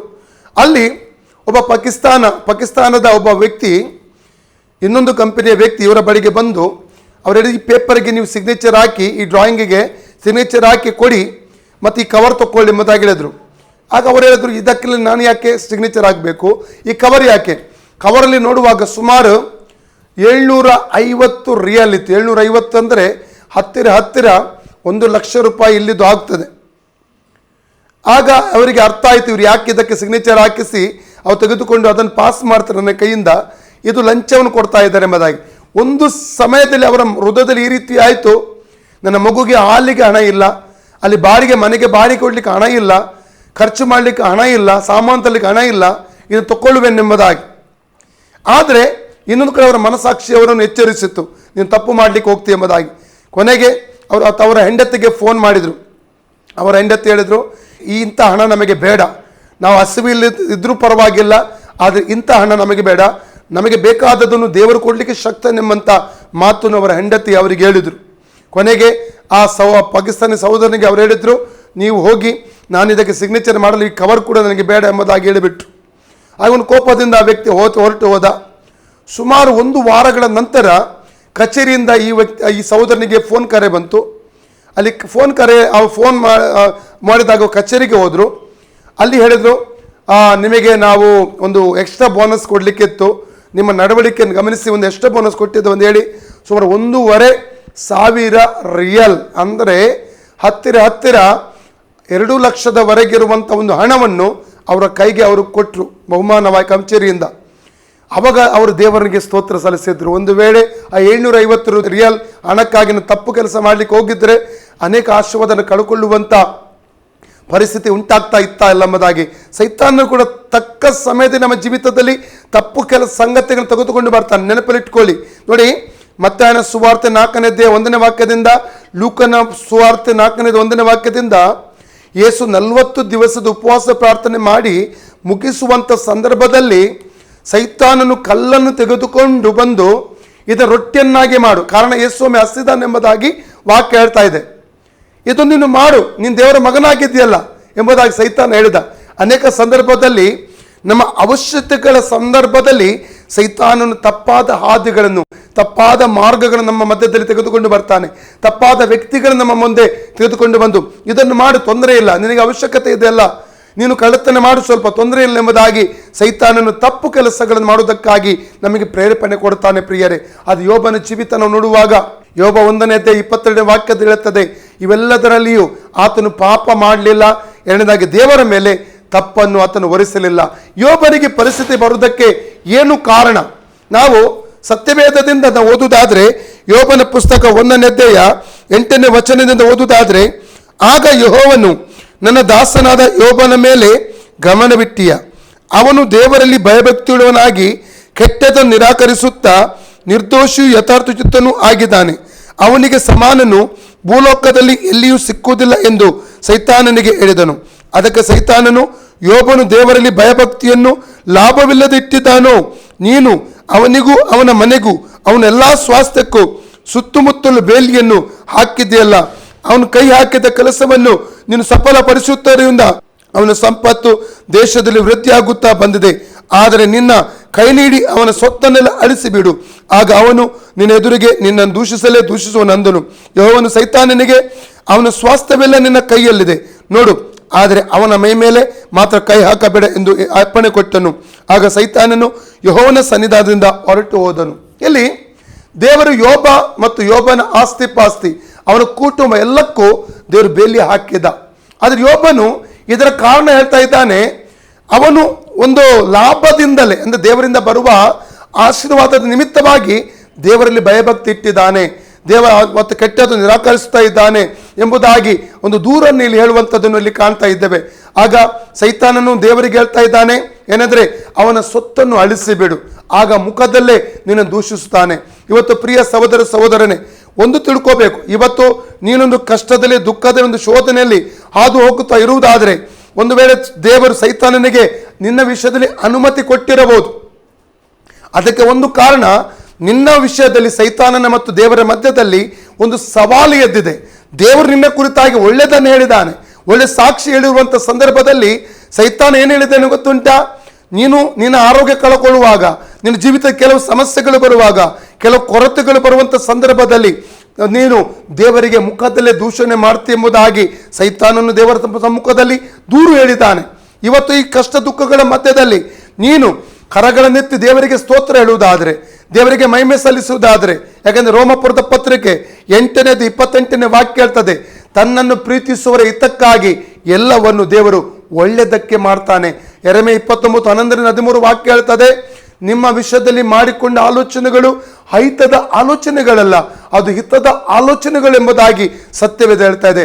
ಅಲ್ಲಿ ಒಬ್ಬ ಪಾಕಿಸ್ತಾನದ ಒಬ್ಬ ವ್ಯಕ್ತಿ, ಇನ್ನೊಂದು ಕಂಪನಿಯ ವ್ಯಕ್ತಿ ಇವರ ಬಳಿಗೆ ಬಂದು ಅವರ ಈ ಪೇಪರ್ಗೆ ನೀವು ಸಿಗ್ನೇಚರ್ ಹಾಕಿ, ಈ ಡ್ರಾಯಿಂಗಿಗೆ ಸಿಗ್ನೇಚರ್ ಹಾಕಿ ಕೊಡಿ, ಮತ್ತು ಈ ಕವರ್ ತಗೊಳ್ಳಿ ಎಂಬುದಾಗಿ ಹೇಳಿದರು. ಆಗ ಅವರು ಹೇಳಿದ್ರು, ಇದಕ್ಕೆ ನಾನು ಯಾಕೆ ಸಿಗ್ನೇಚರ್ ಆಗಬೇಕು, ಈ ಕವರ್ ಯಾಕೆ? ಕವರಲ್ಲಿ ನೋಡುವಾಗ ಸುಮಾರು 750 ರಿಯಲ್ ಇತ್ತು. 750 ಅಂದರೆ ಹತ್ತಿರ 1 ಲಕ್ಷ ರೂಪಾಯಿ ಇಲ್ಲಿದ್ದು ಆಗ್ತದೆ. ಆಗ ಅವರಿಗೆ ಅರ್ಥ ಆಯಿತು, ಇವರು ಯಾಕೆ ಇದಕ್ಕೆ ಸಿಗ್ನೇಚರ್ ಹಾಕಿಸಿ ಅವ್ರು ತೆಗೆದುಕೊಂಡು ಅದನ್ನು ಪಾಸ್ ಮಾಡ್ತಾರೆ ನನ್ನ ಕೈಯಿಂದ, ಇದು ಲಂಚವನ್ನು ಕೊಡ್ತಾ ಇದ್ದಾರೆ ಎಂಬುದಾಗಿ. ಒಂದು ಸಮಯದಲ್ಲಿ ಅವರ ಹೃದಯದಲ್ಲಿ ಈ ರೀತಿ ಆಯಿತು, ನನ್ನ ಮಗುಗೆ ಹಾಲಿಗೆ ಹಣ ಇಲ್ಲ, ಅಲ್ಲಿ ಮನೆಗೆ ಬಾಡಿಗೆ ಕೊಡಲಿಕ್ಕೆ ಹಣ ಇಲ್ಲ, ಖರ್ಚು ಮಾಡಲಿಕ್ಕೆ ಹಣ ಇಲ್ಲ, ಸಾಮಾನು ತರಲಿಕ್ಕೆ ಹಣ ಇಲ್ಲ, ಇದನ್ನು ತಗೊಳ್ಳುವೆನೆಂಬುದಾಗಿ. ಆದರೆ ಇನ್ನೊಂದು ಕಡೆ ಅವರ ಮನಸ್ಸಾಕ್ಷಿ ಅವರನ್ನು ಎಚ್ಚರಿಸಿತ್ತು, ನೀನು ತಪ್ಪು ಮಾಡಲಿಕ್ಕೆ ಹೋಗ್ತೀವಿ ಎಂಬುದಾಗಿ. ಕೊನೆಗೆ ಅವರ ಹೆಂಡತಿಗೆ ಫೋನ್ ಮಾಡಿದರು. ಅವರ ಹೆಂಡತಿ ಹೇಳಿದರು, ಇಂಥ ಹಣ ನಮಗೆ ಬೇಡ, ನಾವು ಹಸಿವಿಲ್ಲಿ ಇದ್ರೂ ಪರವಾಗಿಲ್ಲ, ಆದರೆ ಇಂಥ ಹಣ ನಮಗೆ ಬೇಡ, ನಮಗೆ ಬೇಕಾದದನ್ನು ದೇವರು ಕೊಡಲಿಕ್ಕೆ ಶಕ್ತನೆಂಬಂಥ ಮಾತನ್ನು ಅವರ ಹೆಂಡತಿ ಅವರಿಗೆ ಹೇಳಿದರು. ಕೊನೆಗೆ ಆ ಪಾಕಿಸ್ತಾನಿ ಸಹೋದರನಿಗೆ ಅವರು ಹೇಳಿದರು, ನೀವು ಹೋಗಿ, ನಾನು ಇದಕ್ಕೆ ಸಿಗ್ನೇಚರ್ ಮಾಡಲು ಈ ಕವರ್ ಕೂಡ ನನಗೆ ಬೇಡ ಎಂಬುದಾಗಿ ಹೇಳಿಬಿಟ್ರು. ಆಗ ಒಂದು ಕೋಪದಿಂದ ಆ ವ್ಯಕ್ತಿ ಹೊರಟು ಹೋದ. ಸುಮಾರು 1 ವಾರಗಳ ನಂತರ ಕಚೇರಿಯಿಂದ ಈ ಸಹೋದರನಿಗೆ ಫೋನ್ ಕರೆ ಬಂತು. ಅಲ್ಲಿ ಫೋನ್ ಮಾಡಿದಾಗ ಕಚೇರಿಗೆ ಹೋದರು. ಅಲ್ಲಿ ಹೇಳಿದರು, ನಿಮಗೆ ನಾವು ಒಂದು ಎಕ್ಸ್ಟ್ರಾ ಬೋನಸ್ ಕೊಡಲಿಕ್ಕಿತ್ತು, ನಿಮ್ಮ ನಡವಳಿಕೆಯನ್ನು ಗಮನಿಸಿ ಒಂದು ಎಕ್ಸ್ಟ್ರಾ ಬೋನಸ್ ಕೊಟ್ಟಿದ್ದು ಒಂದು ಹೇಳಿ ಸುಮಾರು 1,500 ರಿಯಲ್ ಅಂದರೆ ಹತ್ತಿರ 2 ಲಕ್ಷದವರೆಗಿರುವಂಥ ಒಂದು ಹಣವನ್ನು ಅವರ ಕೈಗೆ ಅವರು ಕೊಟ್ಟರು ಬಹುಮಾನವಾಗಿ ಕಚೇರಿಯಿಂದ. ಅವಾಗ ಅವರು ದೇವರಿಗೆ ಸ್ತೋತ್ರ ಸಲ್ಲಿಸಿದ್ರು. ಒಂದು ವೇಳೆ ಆ 750 ರಿಯಲ್ ಹಣಕ್ಕಾಗಿ ತಪ್ಪು ಕೆಲಸ ಮಾಡಲಿಕ್ಕೆ ಹೋಗಿದ್ದರೆ ಅನೇಕ ಆಶೀರ್ವಾದನ ಕಳ್ಕೊಳ್ಳುವಂಥ ಪರಿಸ್ಥಿತಿ ಉಂಟಾಗ್ತಾ ಎಂಬುದಾಗಿ ಸೈತಾನನು ಕೂಡ ತಕ್ಕ ಸಮಯದಲ್ಲಿ ನಮ್ಮ ಜೀವಿತದಲ್ಲಿ ತಪ್ಪು ಸಂಗತಿಗಳನ್ನು ತೆಗೆದುಕೊಂಡು ಬರ್ತಾನೆ. ನೆನಪಲ್ಲಿಟ್ಕೊಳ್ಳಿ. ನೋಡಿ, ಮತ್ತಾಯನ ಸುವಾರ್ತೆ 4ನೇ 1ನೇ ವಾಕ್ಯದಿಂದ, ಲೂಕನ ಸುವಾರ್ತೆ 4ನೇ 1ನೇ ವಾಕ್ಯದಿಂದ ಯೇಸು 40 ದಿವಸದ ಉಪವಾಸ ಪ್ರಾರ್ಥನೆ ಮಾಡಿ ಮುಗಿಸುವಂಥ ಸಂದರ್ಭದಲ್ಲಿ ಸೈತಾನನು ಕಲ್ಲನ್ನು ತೆಗೆದುಕೊಂಡು ಬಂದು ಇದನ್ನು ರೊಟ್ಟಿಯನ್ನಾಗಿ ಮಾಡು, ಕಾರಣ ಯೇಸುವೊಮ್ಮೆ ಹಸಿದಾನೆಂಬುದಾಗಿ ವಾಕ್ಯ ಹೇಳ್ತಾ ಇದೆ. ಇದು ನೀನು ಮಾಡು, ನೀನು ದೇವರ ಮಗನಾಗಿದೆಯಲ್ಲ ಎಂಬುದಾಗಿ ಸೈತಾನ ಹೇಳಿದ. ಅನೇಕ ಸಂದರ್ಭದಲ್ಲಿ ನಮ್ಮ ಅವಶ್ಯಕತೆಗಳ ಸಂದರ್ಭದಲ್ಲಿ ಸೈತಾನನು ತಪ್ಪಾದ ಹಾದಿಗಳನ್ನು, ತಪ್ಪಾದ ಮಾರ್ಗಗಳನ್ನು ನಮ್ಮ ಮಧ್ಯದಲ್ಲಿ ತೆಗೆದುಕೊಂಡು ಬರ್ತಾನೆ. ತಪ್ಪಾದ ವ್ಯಕ್ತಿಗಳನ್ನು ನಮ್ಮ ಮುಂದೆ ತೆಗೆದುಕೊಂಡು ಬಂದು ಇದನ್ನು ಮಾಡು, ತೊಂದರೆ ಇಲ್ಲ, ನಿನಗೆ ಅವಶ್ಯಕತೆ ಇದೆಯಲ್ಲ, ನೀನು ಕಳ್ಳತನ ಮಾಡು, ಸ್ವಲ್ಪ ತೊಂದರೆ ಇಲ್ಲ ಎಂಬುದಾಗಿ ಸೈತಾನನು ತಪ್ಪು ಕೆಲಸಗಳನ್ನು ಮಾಡುವುದಕ್ಕಾಗಿ ನಮಗೆ ಪ್ರೇರೇಪಣೆ ಕೊಡ್ತಾನೆ ಪ್ರಿಯರೇ. ಅದು ಯೋಬನ ಜೀವಿತ ನಾವು ನೋಡುವಾಗ ಯೋಬ 1:22 ವಾಕ್ಯದ ಹೇಳುತ್ತದೆ, ಇವೆಲ್ಲದರಲ್ಲಿಯೂ ಆತನು ಪಾಪ ಮಾಡಲಿಲ್ಲ, ಎರಡನೇದಾಗಿ ದೇವರ ಮೇಲೆ ತಪ್ಪನ್ನು ಆತನು ಹೊರಿಸಲಿಲ್ಲ. ಯೋಬನಿಗೆ ಪರಿಸ್ಥಿತಿ ಬರುವುದಕ್ಕೆ ಏನು ಕಾರಣ? ನಾವು ಸತ್ಯವೇದದಿಂದ ನಾವು ಓದುವುದಾದ್ರೆ ಯೋಬನ ಪುಸ್ತಕ 1:8 ಓದುವುದಾದ್ರೆ, ಆಗ ಯೆಹೋವನು ನನ್ನ ದಾಸನಾದ ಯೋಬನ ಮೇಲೆ ಗಮನವಿಟ್ಟೀಯ, ಅವನು ದೇವರಲ್ಲಿ ಭಯಭಕ್ತಿಯುಳ್ಳವನಾಗಿ ಕೆಟ್ಟದನ್ನು ನಿರಾಕರಿಸುತ್ತಾ ನಿರ್ದೋಷಿಯು ಯಥಾರ್ಥಚಿತ್ತನೂ ಆಗಿದ್ದಾನೆ, ಅವನಿಗೆ ಸಮಾನನು ಭೂಲೋಕದಲ್ಲಿ ಎಲ್ಲಿಯೂ ಸಿಕ್ಕುವುದಿಲ್ಲ ಎಂದು ಸೈತಾನನಿಗೆ ಹೇಳಿದನು. ಅದಕ್ಕೆ ಸೈತಾನನು, ಯೋಬನು ದೇವರಲ್ಲಿ ಭಯಭಕ್ತಿಯನ್ನು ಲಾಭವಿಲ್ಲದಿಟ್ಟಿದ್ದಾನೋ, ನೀನು ಅವನಿಗೂ ಅವನ ಮನೆಗೂ ಅವನ ಎಲ್ಲ ಸ್ವಾಸ್ಥ್ಯಕ್ಕೂ ಸುತ್ತಮುತ್ತಲು ಬೇಲಿಯನ್ನು ಹಾಕಿದೆಯಲ್ಲ, ಅವನು ಕೈ ಹಾಕಿದ ಕೆಲಸವನ್ನು ನೀನು ಸಫಲಪಡಿಸುತ್ತರಿಂದ ಅವನ ಸಂಪತ್ತು ದೇಶದಲ್ಲಿ ವೃದ್ಧಿಯಾಗುತ್ತಾ ಬಂದಿದೆ. ಆದರೆ ನಿನ್ನ ಕೈ ನೀಡಿ ಅವನ ಸೊತ್ತನ್ನೆಲ್ಲ ಅಳಿಸಿಬಿಡು, ಆಗ ಅವನು ನಿನ್ನ ಎದುರಿಗೆ ನಿನ್ನನ್ನು ದೂಷಿಸುವನಂದನು. ಯೆಹೋವನು ಸೈತಾನನಿಗೆ, ಅವನ ಸ್ವಾಸ್ಥ್ಯವೆಲ್ಲ ನಿನ್ನ ಕೈಯಲ್ಲಿದೆ ನೋಡು, ಆದರೆ ಅವನ ಮೈ ಮೇಲೆ ಮಾತ್ರ ಕೈ ಹಾಕಬೇಡ ಎಂದು ಅಪ್ಪಣೆ ಕೊಟ್ಟನು. ಆಗ ಸೈತಾನನು ಯೆಹೋವನ ಸನ್ನಿಧಾನದಿಂದ ಹೊರಟು ಹೋದನು. ಇಲ್ಲಿ ದೇವರು ಯೋಬ ಮತ್ತು ಯೋಬನ ಆಸ್ತಿ ಪಾಸ್ತಿ ಅವನ ಕುಟುಂಬ ಎಲ್ಲಕ್ಕೂ ದೇವರು ಬೇಲಿ ಹಾಕಿದ. ಆದರೆ ಯೋಬನು ಇದರ ಕಾರಣ ಹೇಳ್ತಾ ಇದ್ದಾನೆ, ಅವನು ಒಂದು ಲಾಭದಿಂದಲೇ ಅಂದರೆ ದೇವರಿಂದ ಬರುವ ಆಶೀರ್ವಾದದ ನಿಮಿತ್ತವಾಗಿ ದೇವರಲ್ಲಿ ಭಯಭಕ್ತಿ ಇಟ್ಟಿದ್ದಾನೆ, ದೇವರ ಮತ್ತು ಕೆಟ್ಟದ್ದು ನಿರಾಕರಿಸ್ತಾ ಇದ್ದಾನೆ ಎಂಬುದಾಗಿ ಒಂದು ದೂರನ್ನು ಇಲ್ಲಿ ಹೇಳುವಂಥದ್ದನ್ನು ಇಲ್ಲಿ ಕಾಣ್ತಾ ಇದ್ದೇವೆ. ಆಗ ಸೈತಾನನು ದೇವರಿಗೆ ಹೇಳ್ತಾ ಇದ್ದಾನೆ ಏನೆಂದರೆ, ಅವನ ಸೊತ್ತನ್ನು ಅಳಿಸಿಬಿಡು, ಆಗ ಮುಖದಲ್ಲೇ ನಿನ್ನ ದೂಷಿಸುತ್ತಾನೆ. ಇವತ್ತು ಪ್ರಿಯ ಸಹೋದರ ಸಹೋದರನೇ, ಒಂದು ತಿಳ್ಕೋಬೇಕು, ಇವತ್ತು ನೀನೊಂದು ಕಷ್ಟದಲ್ಲಿ ದುಃಖದ ಒಂದು ಶೋಧನೆಯಲ್ಲಿ ಹಾದು ಹೋಗುತ್ತಾ ಇರುವುದಾದರೆ, ಒಂದು ವೇಳೆ ದೇವರು ಸೈತಾನನಿಗೆ ನಿನ್ನ ವಿಷಯದಲ್ಲಿ ಅನುಮತಿ ಕೊಟ್ಟಿರಬಹುದು. ಅದಕ್ಕೆ ಒಂದು ಕಾರಣ, ನಿನ್ನ ವಿಷಯದಲ್ಲಿ ಸೈತಾನನ ಮತ್ತು ದೇವರ ಮಧ್ಯದಲ್ಲಿ ಒಂದು ಸವಾಲು ಎದ್ದಿದೆ. ದೇವರು ನಿನ್ನ ಕುರಿತಾಗಿ ಒಳ್ಳೆಯದನ್ನು ಹೇಳಿದ್ದಾನೆ, ಒಳ್ಳೆ ಸಾಕ್ಷಿ ಹೇಳಿರುವಂಥ ಸಂದರ್ಭದಲ್ಲಿ ಸೈತಾನ ಏನು ಹೇಳಿದ್ದಾನೆ ಗೊತ್ತುಂಟಾ? ನಿನ್ನ ಆರೋಗ್ಯ ಕಳ್ಕೊಳ್ಳುವಾಗ, ನಿನ್ನ ಜೀವಿತ ಕೆಲವು ಸಮಸ್ಯೆಗಳು ಬರುವಾಗ, ಕೆಲವು ಕೊರತೆಗಳು ಬರುವಂಥ ಸಂದರ್ಭದಲ್ಲಿ ನೀನು ದೇವರಿಗೆ ಮುಖದಲ್ಲೇ ದೂಷಣೆ ಮಾಡ್ತಿ ಎಂಬುದಾಗಿ ಸೈತಾನನು ದೇವರ ಸಮ್ಮುಖದಲ್ಲಿ ದೂರು ಹೇಳಿದ್ದಾನೆ. ಇವತ್ತು ಈ ಕಷ್ಟ ದುಃಖಗಳ ಮಧ್ಯದಲ್ಲಿ ನೀನು ಕರಗಳನ್ನೆತ್ತಿ ದೇವರಿಗೆ ಸ್ತೋತ್ರ ಹೇಳುವುದಾದರೆ, ದೇವರಿಗೆ ಮಹಿಮೆ ಸಲ್ಲಿಸುವುದಾದರೆ, ಯಾಕಂದರೆ ರೋಮಪುರದ ಪತ್ರಿಕೆ 8:28 ವಾಕ್ಯ ಹೇಳ್ತದೆ, ತನ್ನನ್ನು ಪ್ರೀತಿಸುವವರ ಹಿತಕ್ಕಾಗಿ ಎಲ್ಲವನ್ನು ದೇವರು ಒಳ್ಳೆಯದಕ್ಕೆ ಮಾಡ್ತಾನೆ. ಯೆರೆಮೀಯ 29:11-13 ವಾಕ್ಯ ಹೇಳ್ತದೆ, ನಿಮ್ಮ ವಿಷಯದಲ್ಲಿ ಮಾಡಿಕೊಂಡ ಆಲೋಚನೆಗಳು ಹಿತದ ಆಲೋಚನೆಗಳಲ್ಲ, ಅದು ಹಿತದ ಆಲೋಚನೆಗಳು ಎಂಬುದಾಗಿ ಸತ್ಯವೇದ ಹೇಳ್ತಾ ಇದೆ.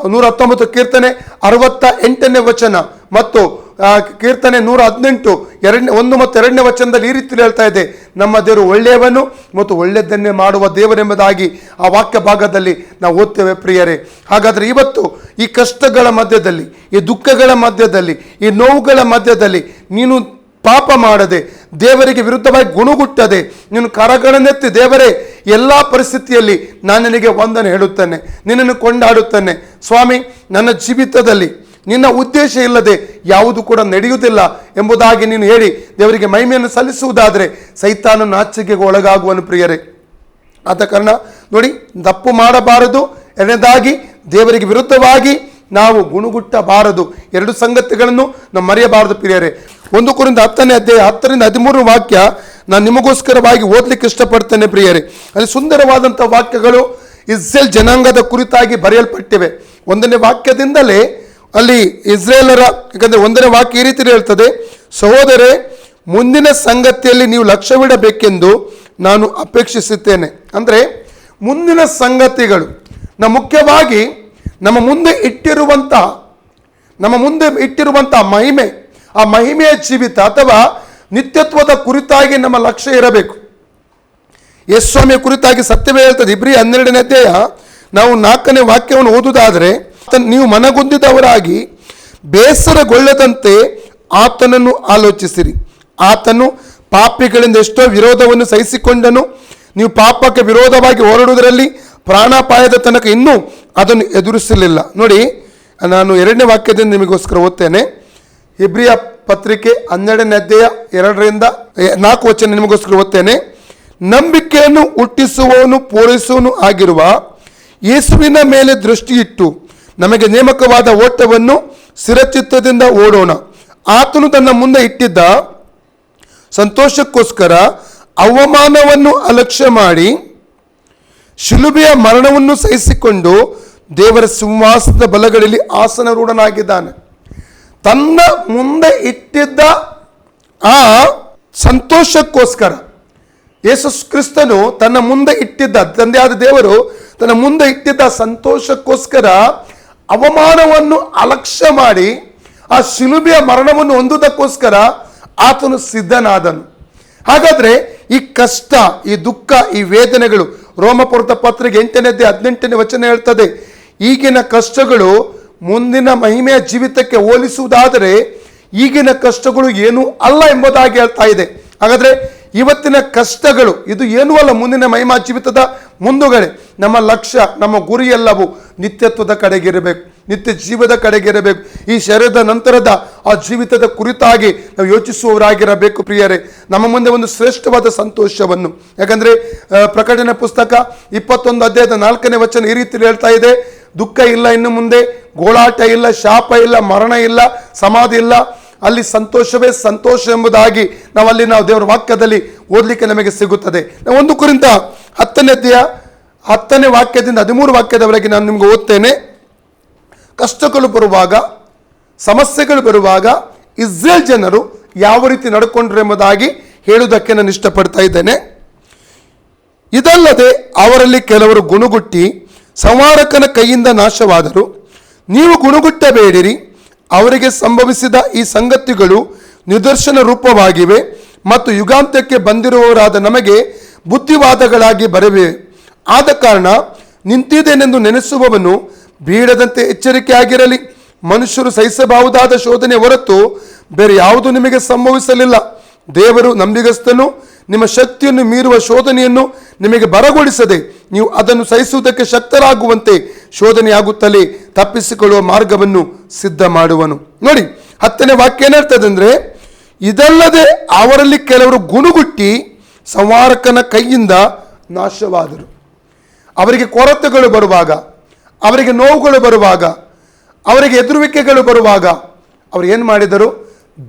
119 ಕೀರ್ತನೆ 68ನೇ ವಚನ ಮತ್ತು ಕೀರ್ತನೆ 118 1 ಮತ್ತು 2ನೇ ವಚನದಲ್ಲಿ ಈ ರೀತಿ ಹೇಳ್ತಾ ಇದೆ, ನಮ್ಮ ದೇವರು ಒಳ್ಳೆಯವನು ಮತ್ತು ಒಳ್ಳೆಯದನ್ನೇ ಮಾಡುವ ದೇವರೆಂಬುದಾಗಿ ಆ ವಾಕ್ಯ ಭಾಗದಲ್ಲಿ ನಾವು ಓದ್ತೇವೆ ಪ್ರಿಯರೇ. ಹಾಗಾದರೆ ಇವತ್ತು ಈ ಕಷ್ಟಗಳ ಮಧ್ಯದಲ್ಲಿ, ಈ ದುಃಖಗಳ ಮಧ್ಯದಲ್ಲಿ, ಈ ನೋವುಗಳ ಮಧ್ಯದಲ್ಲಿ ನೀನು ಪಾಪ ಮಾಡದೆ, ದೇವರಿಗೆ ವಿರುದ್ಧವಾಗಿ ಗುಣಗುಟ್ಟದೆ, ನೀನು ಕರಗಳನ್ನೆತ್ತಿ ದೇವರೇ ಎಲ್ಲ ಪರಿಸ್ಥಿತಿಯಲ್ಲಿ ನಾನು ನಿನಗೆ ವಂದನೆ ಹೇಳುತ್ತೇನೆ, ನಿನ್ನನ್ನು ಕೊಂಡಾಡುತ್ತೇನೆ ಸ್ವಾಮಿ, ನನ್ನ ಜೀವಿತದಲ್ಲಿ ನಿನ್ನ ಉದ್ದೇಶ ಇಲ್ಲದೆ ಯಾವುದು ಕೂಡ ನಡೆಯುವುದಿಲ್ಲ ಎಂಬುದಾಗಿ ನೀನು ಹೇಳಿ ದೇವರಿಗೆ ಮಹಿಮೆಯನ್ನು ಸಲ್ಲಿಸುವುದಾದರೆ ಸೈತಾನನ ನಾಚಿಕೆಗೆ ಒಳಗಾಗುವನು ಪ್ರಿಯರೇ. ಆದ ಕಾರಣ ನೋಡಿ, ತಪ್ಪು ಮಾಡಬಾರದು, ಎರಡನೇದಾಗಿ ದೇವರಿಗೆ ವಿರುದ್ಧವಾಗಿ ನಾವು ಗುಣಗುಟ್ಟಬಾರದು. ಎರಡು ಸಂಗತಿಗಳನ್ನು ನಾವು ಮರೆಯಬಾರದು ಪ್ರಿಯರೇ. 1 ಕೊರಿಂಥ 10:10-13 ವಾಕ್ಯ ನಾನು ನಿಮಗೋಸ್ಕರವಾಗಿ ಓದಲಿಕ್ಕೆ ಇಷ್ಟಪಡ್ತೇನೆ ಪ್ರಿಯರೇ. ಅಲ್ಲಿ ಸುಂದರವಾದಂಥ ವಾಕ್ಯಗಳು ಇಸ್ರೇಲ್ ಜನಾಂಗದ ಕುರಿತಾಗಿ ಬರೆಯಲ್ಪಟ್ಟಿವೆ. 1ನೇ ವಾಕ್ಯದಿಂದಲೇ ಅಲ್ಲಿ ಇಸ್ರೇಲರ, ಯಾಕಂದರೆ 1ನೇ ವಾಕ್ಯ ಈ ರೀತಿ ಹೇಳ್ತದೆ, ಸಹೋದರೇ, ಮುಂದಿನ ಸಂಗತಿಯಲ್ಲಿ ನೀವು ಲಕ್ಷ್ಯವಿಡಬೇಕೆಂದು ನಾನು ಅಪೇಕ್ಷಿಸುತ್ತೇನೆ. ಅಂದರೆ ಮುಂದಿನ ಸಂಗತಿಗಳು ಮುಖ್ಯವಾಗಿ ನಮ್ಮ ಮುಂದೆ ಇಟ್ಟಿರುವಂತಹ ಮಹಿಮೆ, ಆ ಮಹಿಮೆಯ ಜೀವಿತ ಅಥವಾ ನಿತ್ಯತ್ವದ ಕುರಿತಾಗಿ ನಮ್ಮ ಲಕ್ಷ್ಯ ಇರಬೇಕು. ಯೇಸುಸ್ವಾಮಿಯ ಕುರಿತಾಗಿ ಸತ್ಯವೇ ಹೇಳ್ತದೆ. ಇಬ್ರಿಯ 12ನೇ ಅಧ್ಯಾಯ ನಾವು 4ನೇ ವಾಕ್ಯವನ್ನು ಓದುವುದಾದರೆ, ನೀವು ಮನಗುಂದಿದವರಾಗಿ ಬೇಸರಗೊಳ್ಳದಂತೆ ಆತನನ್ನು ಆಲೋಚಿಸಿರಿ. ಆತನು ಪಾಪಿಗಳಿಂದ ಎಷ್ಟೋ ವಿರೋಧವನ್ನು ಸಹಿಸಿಕೊಂಡನು. ನೀವು ಪಾಪಕ್ಕೆ ವಿರೋಧವಾಗಿ ಹೊರಡುವುದರಲ್ಲಿ ಪ್ರಾಣಾಪಾಯದ ತನಕ ಇನ್ನೂ ಅದನ್ನು ಎದುರಿಸಲಿಲ್ಲ. ನೋಡಿ, ನಾನು 2ನೇ ವಾಕ್ಯದಿಂದ ನಿಮಗೋಸ್ಕರ ಓದ್ತೇನೆ. ಇಬ್ರಿಯ ಪತ್ರಿಕೆ 12ನೇ ಅಧ್ಯಾಯ 2-4 ವಚನ ನಿಮಗೋಸ್ಕರ ಓದ್ತೇನೆ. ನಂಬಿಕೆಯನ್ನು ಹುಟ್ಟಿಸುವವನು ಪೂರೈಸುವನು ಆಗಿರುವ ಯೇಸುವಿನ ಮೇಲೆ ದೃಷ್ಟಿ ಇಟ್ಟು ನಮಗೆ ನೇಮಕವಾದ ಓಟವನ್ನು ಸ್ಥಿರಚಿತ್ತದಿಂದ ಓಡೋಣ. ಆತನು ತನ್ನ ಮುಂದೆ ಇಟ್ಟಿದ್ದ ಸಂತೋಷಕ್ಕೋಸ್ಕರ ಅವಮಾನವನ್ನು ಅಲಕ್ಷ್ಯ ಮಾಡಿ ಶಿಲುಬೆಯ ಮರಣವನ್ನು ಸಹಿಸಿಕೊಂಡು ದೇವರ ಸಿಂಹಾಸನದ ಬಲಗಳಲ್ಲಿ ಆಸನರೂಢನಾಗಿದ್ದಾನೆ. ತನ್ನ ಮುಂದೆ ಇಟ್ಟಿದ್ದ ಆ ಸಂತೋಷಕ್ಕೋಸ್ಕರ ಯೇಸು ಕ್ರಿಸ್ತನು ತನ್ನ ಮುಂದೆ ಇಟ್ಟಿದ್ದ, ತಂದೆಯಾದ ದೇವರು ತನ್ನ ಮುಂದೆ ಇಟ್ಟಿದ್ದ ಸಂತೋಷಕ್ಕೋಸ್ಕರ ಅವಮಾನವನ್ನು ಅಲಕ್ಷ್ಯ ಮಾಡಿ ಆ ಶಿಲುಬೆಯ ಮರಣವನ್ನು ಹೊಂದುವುದಕ್ಕೋಸ್ಕರ ಆತನು ಸಿದ್ಧನಾದನು. ಹಾಗಾದ್ರೆ ಈ ಕಷ್ಟ, ಈ ದುಃಖ, ಈ ವೇದನೆಗಳು, ರೋಮಪುರದ ಪತ್ರಿಕೆ 8ನೇ ಅಧ್ಯಾಯ 18ನೇ ವಚನ ಹೇಳ್ತದೆ, ಈಗಿನ ಕಷ್ಟಗಳು ಮುಂದಿನ ಮಹಿಮೆಯ ಜೀವಿತಕ್ಕೆ ಹೋಲಿಸುವುದಾದರೆ ಈಗಿನ ಕಷ್ಟಗಳು ಏನೂ ಅಲ್ಲ ಎಂಬುದಾಗಿ ಹೇಳ್ತಾ ಇದೆ. ಹಾಗಾದ್ರೆ ಇವತ್ತಿನ ಕಷ್ಟಗಳು ಇದು ಏನೂ ಅಲ್ಲ, ಮುಂದಿನ ಮಹಿಮಾ ಜೀವಿತದ ಮುಂದುಗಡೆ. ನಮ್ಮ ಲಕ್ಷ್ಯ, ನಮ್ಮ ಗುರಿ ಎಲ್ಲವೂ ನಿತ್ಯತ್ವದ ಕಡೆಗಿರಬೇಕು, ನಿತ್ಯ ಜೀವದ ಕಡೆಗಿರಬೇಕು. ಈ ಶರೀರದ ನಂತರದ ಆ ಜೀವಿತದ ಕುರಿತಾಗಿ ನಾವು ಯೋಚಿಸುವವರಾಗಿರಬೇಕು. ಪ್ರಿಯರೇ, ನಮ್ಮ ಮುಂದೆ ಒಂದು ಶ್ರೇಷ್ಠವಾದ ಸಂತೋಷವನ್ನು, ಯಾಕಂದರೆ ಪ್ರಕಟಣೆ ಪುಸ್ತಕ 21 ಅಧ್ಯಾಯದ 4ನೇ ವಚನ ಈ ರೀತಿ ಹೇಳ್ತಾ ಇದೆ, ದುಃಖ ಇಲ್ಲ, ಇನ್ನು ಮುಂದೆ ಗೋಳಾಟ ಇಲ್ಲ, ಶಾಪ ಇಲ್ಲ, ಮರಣ ಇಲ್ಲ, ಸಮಾಧಿ ಇಲ್ಲ, ಅಲ್ಲಿ ಸಂತೋಷವೇ ಸಂತೋಷ ಎಂಬುದಾಗಿ ನಾವು ದೇವರ ವಾಕ್ಯದಲ್ಲಿ ಓದಲಿಕ್ಕೆ ನಮಗೆ ಸಿಗುತ್ತದೆ. ನಾವು 1 ಕೊರಿಂಥ 10ನೇ ಅಧ್ಯಾಯ 10ನೇ ವಾಕ್ಯದಿಂದ 13 ವಾಕ್ಯದವರೆಗೆ ನಾನು ನಿಮ್ಗೆ ಓದ್ತೇನೆ. ಕಷ್ಟಗಳು ಬರುವಾಗ, ಸಮಸ್ಯೆಗಳು ಬರುವಾಗ ಇಸ್ರೇಲ್ ಜನರು ಯಾವ ರೀತಿ ನಡ್ಕೊಂಡ್ರು ಎಂಬುದಾಗಿ ಹೇಳುವುದಕ್ಕೆ ನಾನು ಇಷ್ಟಪಡ್ತಾ ಇದ್ದೇನೆ. ಇದಲ್ಲದೆ ಅವರಲ್ಲಿ ಕೆಲವರು ಗುಣಗುಟ್ಟಿ ಸಂಹಾರಕನ ಕೈಯಿಂದ ನಾಶವಾದರು. ನೀವು ಗುಣಗುಟ್ಟಬೇಡಿರಿ, ಅವರಿಗೆ ಸಂಭವಿಸಿದ ಈ ಸಂಗತಿಗಳು ನಿದರ್ಶನ ರೂಪವಾಗಿವೆ ಮತ್ತು ಯುಗಾಂತ್ಯಕ್ಕೆ ಬಂದಿರುವವರಾದ ನಮಗೆ ಬುದ್ಧಿವಾದಗಳಾಗಿ ಬರವೆ. ಆದ ಕಾರಣ ನಿಂತಿದ್ದೇನೆಂದು ನೆನೆಸುವವನು ಬೀಳದಂತೆ ಎಚ್ಚರಿಕೆ ಆಗಿರಲಿ. ಮನುಷ್ಯರು ಸಹಿಸಬಹುದಾದ ಶೋಧನೆ ಹೊರತು ಬೇರೆ ಯಾವುದು ನಿಮಗೆ ಸಂಭವಿಸಲಿಲ್ಲ. ದೇವರು ನಂಬಿಗಸ್ತನು, ನಿಮ್ಮ ಶಕ್ತಿಯನ್ನು ಮೀರುವ ಶೋಧನೆಯನ್ನು ನಿಮಗೆ ಬರಗೊಳಿಸದೆ ನೀವು ಅದನ್ನು ಸಹಿಸುವುದಕ್ಕೆ ಶಕ್ತರಾಗುವಂತೆ ಶೋಧನೆಯಾಗುತ್ತಲೇ ತಪ್ಪಿಸಿಕೊಳ್ಳುವ ಮಾರ್ಗವನ್ನು ಸಿದ್ಧ ಮಾಡುವನು. ನೋಡಿ, 10ನೇ ವಾಕ್ಯ ಏನಿರ್ತದೆ ಅಂದರೆ, ಇದಲ್ಲದೆ ಅವರಲ್ಲಿ ಕೆಲವರು ಗುಣಗುಟ್ಟಿ ಸಂಹಾರಕನ ಕೈಯಿಂದ ನಾಶವಾದರು. ಅವರಿಗೆ ಕೊರತೆಗಳು ಬರುವಾಗ, ಅವರಿಗೆ ನೋವುಗಳು ಬರುವಾಗ, ಅವರಿಗೆ ಎದುರುವಿಕೆಗಳು ಬರುವಾಗ ಅವರು ಏನು ಮಾಡಿದರು?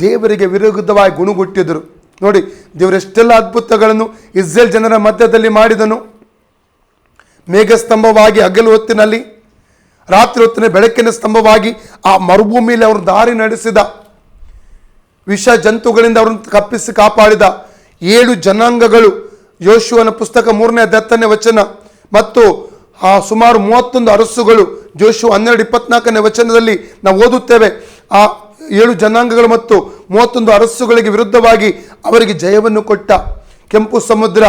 ದೇವರಿಗೆ ವಿರುದ್ಧವಾಗಿ ಗುಣಗುಟ್ಟಿದರು. ನೋಡಿ, ದೇವರೆಷ್ಟೆಲ್ಲ ಅದ್ಭುತಗಳನ್ನು ಇಸ್ರೇಲ್ ಜನರ ಮಧ್ಯದಲ್ಲಿ ಮಾಡಿದನು. ಮೇಘಸ್ತಂಭವಾಗಿ ಹಗಲು ಹೊತ್ತಿನಲ್ಲಿ, ರಾತ್ರಿ ಹೊತ್ತಿನ ಬೆಳಕಿನ ಸ್ತಂಭವಾಗಿ ಆ ಮರುಭೂಮಿಯಲ್ಲಿ ಅವರು ದಾರಿ ನಡೆಸಿದ. ವಿಷ ಜಂತುಗಳಿಂದ ಅವರನ್ನು ತಪ್ಪಿಸಿ ಕಾಪಾಡಿದ. 7 ಜನಾಂಗಗಳು, ಯೋಶುವನ ಪುಸ್ತಕ 3ನೇ 10ನೇ ವಚನ, ಮತ್ತು ಆ ಸುಮಾರು 31 ಅರಸುಗಳು, ಜೋಶುವ 12:24ನೇ ವಚನದಲ್ಲಿ ನಾವು ಓದುತ್ತೇವೆ. ಆ 7 ಜನಾಂಗಗಳು ಮತ್ತು 31 ಅರಸುಗಳಿಗೆ ವಿರುದ್ಧವಾಗಿ ಅವರಿಗೆ ಜಯವನ್ನು ಕೊಟ್ಟ. ಕೆಂಪು ಸಮುದ್ರ,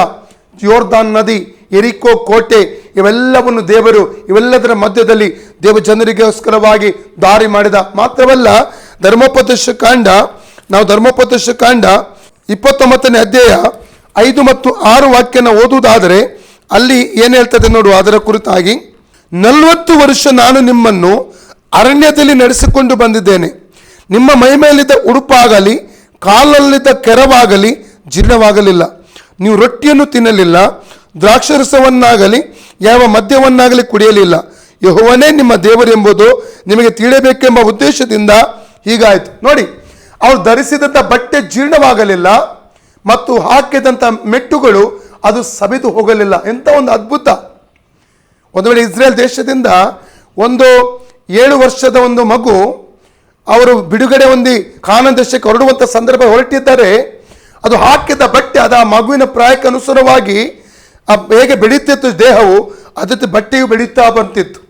ಯೋರ್ದಾನ್ ನದಿ, ಎರಿಕೋ ಕೋಟೆ, ಇವೆಲ್ಲವನ್ನು ದೇವರು ಇವೆಲ್ಲದರ ಮಧ್ಯದಲ್ಲಿ ದೇವ ಜನರಿಗೋಸ್ಕರವಾಗಿ ದಾರಿ ಮಾಡಿದ. ಮಾತ್ರವಲ್ಲ, ಧರ್ಮೋಪದೇಶ ಕಾಂಡ 29ನೇ ಅಧ್ಯಾಯ 5 ಮತ್ತು 6 ವಾಕ್ಯನ ಓದುವುದಾದರೆ ಅಲ್ಲಿ ಏನು ಹೇಳ್ತದೆ ನೋಡು. ಅದರ ಕುರಿತಾಗಿ, 40 ವರ್ಷ ನಾನು ನಿಮ್ಮನ್ನು ಅರಣ್ಯದಲ್ಲಿ ನಡೆಸಿಕೊಂಡು ಬಂದಿದ್ದೇನೆ. ನಿಮ್ಮ ಮೈಮೇಲಿದ್ದ ಉಡುಪಾಗಲಿ ಕಾಲಲ್ಲಿದ್ದ ಕೆರವಾಗಲಿ ಜೀರ್ಣವಾಗಲಿಲ್ಲ. ನೀವು ರೊಟ್ಟಿಯನ್ನು ತಿನ್ನಲಿಲ್ಲ, ದ್ರಾಕ್ಷರಸವನ್ನಾಗಲಿ ಯಾವ ಮದ್ಯವನ್ನಾಗಲಿ ಕುಡಿಯಲಿಲ್ಲ. ಯೆಹೋವನೇ ನಿಮ್ಮ ದೇವರೆಂಬುದು ನಿಮಗೆ ತಿಳಿಯಬೇಕೆಂಬ ಉದ್ದೇಶದಿಂದ ಹೀಗಾಯಿತು. ನೋಡಿ, ಅವರು ಧರಿಸಿದಂಥ ಬಟ್ಟೆ ಜೀರ್ಣವಾಗಲಿಲ್ಲ ಮತ್ತು ಹಾಕಿದಂಥ ಮೆಟ್ಟುಗಳು ಅದು ಸವಿದು ಹೋಗಲಿಲ್ಲ. ಎಂಥ ಒಂದು ಅದ್ಭುತ! ಒಂದು ವೇಳೆ ಇಸ್ರೇಲ್ ದೇಶದಿಂದ ಒಂದು 7 ವರ್ಷದ ಒಂದು ಮಗು ಅವರು ಬಿಡುಗಡೆ ಹೊಂದಿ ಕಾನಾನ್ ದೇಶಕ್ಕೆ ಹೊರಡುವಂಥ ಸಂದರ್ಭ ಹೊರಟಿದ್ದಾರೆ. ಅದು ಹಾಕಿದ ಬಟ್ಟೆ ಅದು ಆ ಮಗುವಿನ ಪ್ರಾಯಕ್ಕೆ ಅನುಸಾರವಾಗಿ ಹೇಗೆ ಬೆಳೀತಿತ್ತು ದೇಹವು, ಅದೇ ಬಟ್ಟೆಯು ಬೆಳೀತಾ ಬರ್ತಿತ್ತು.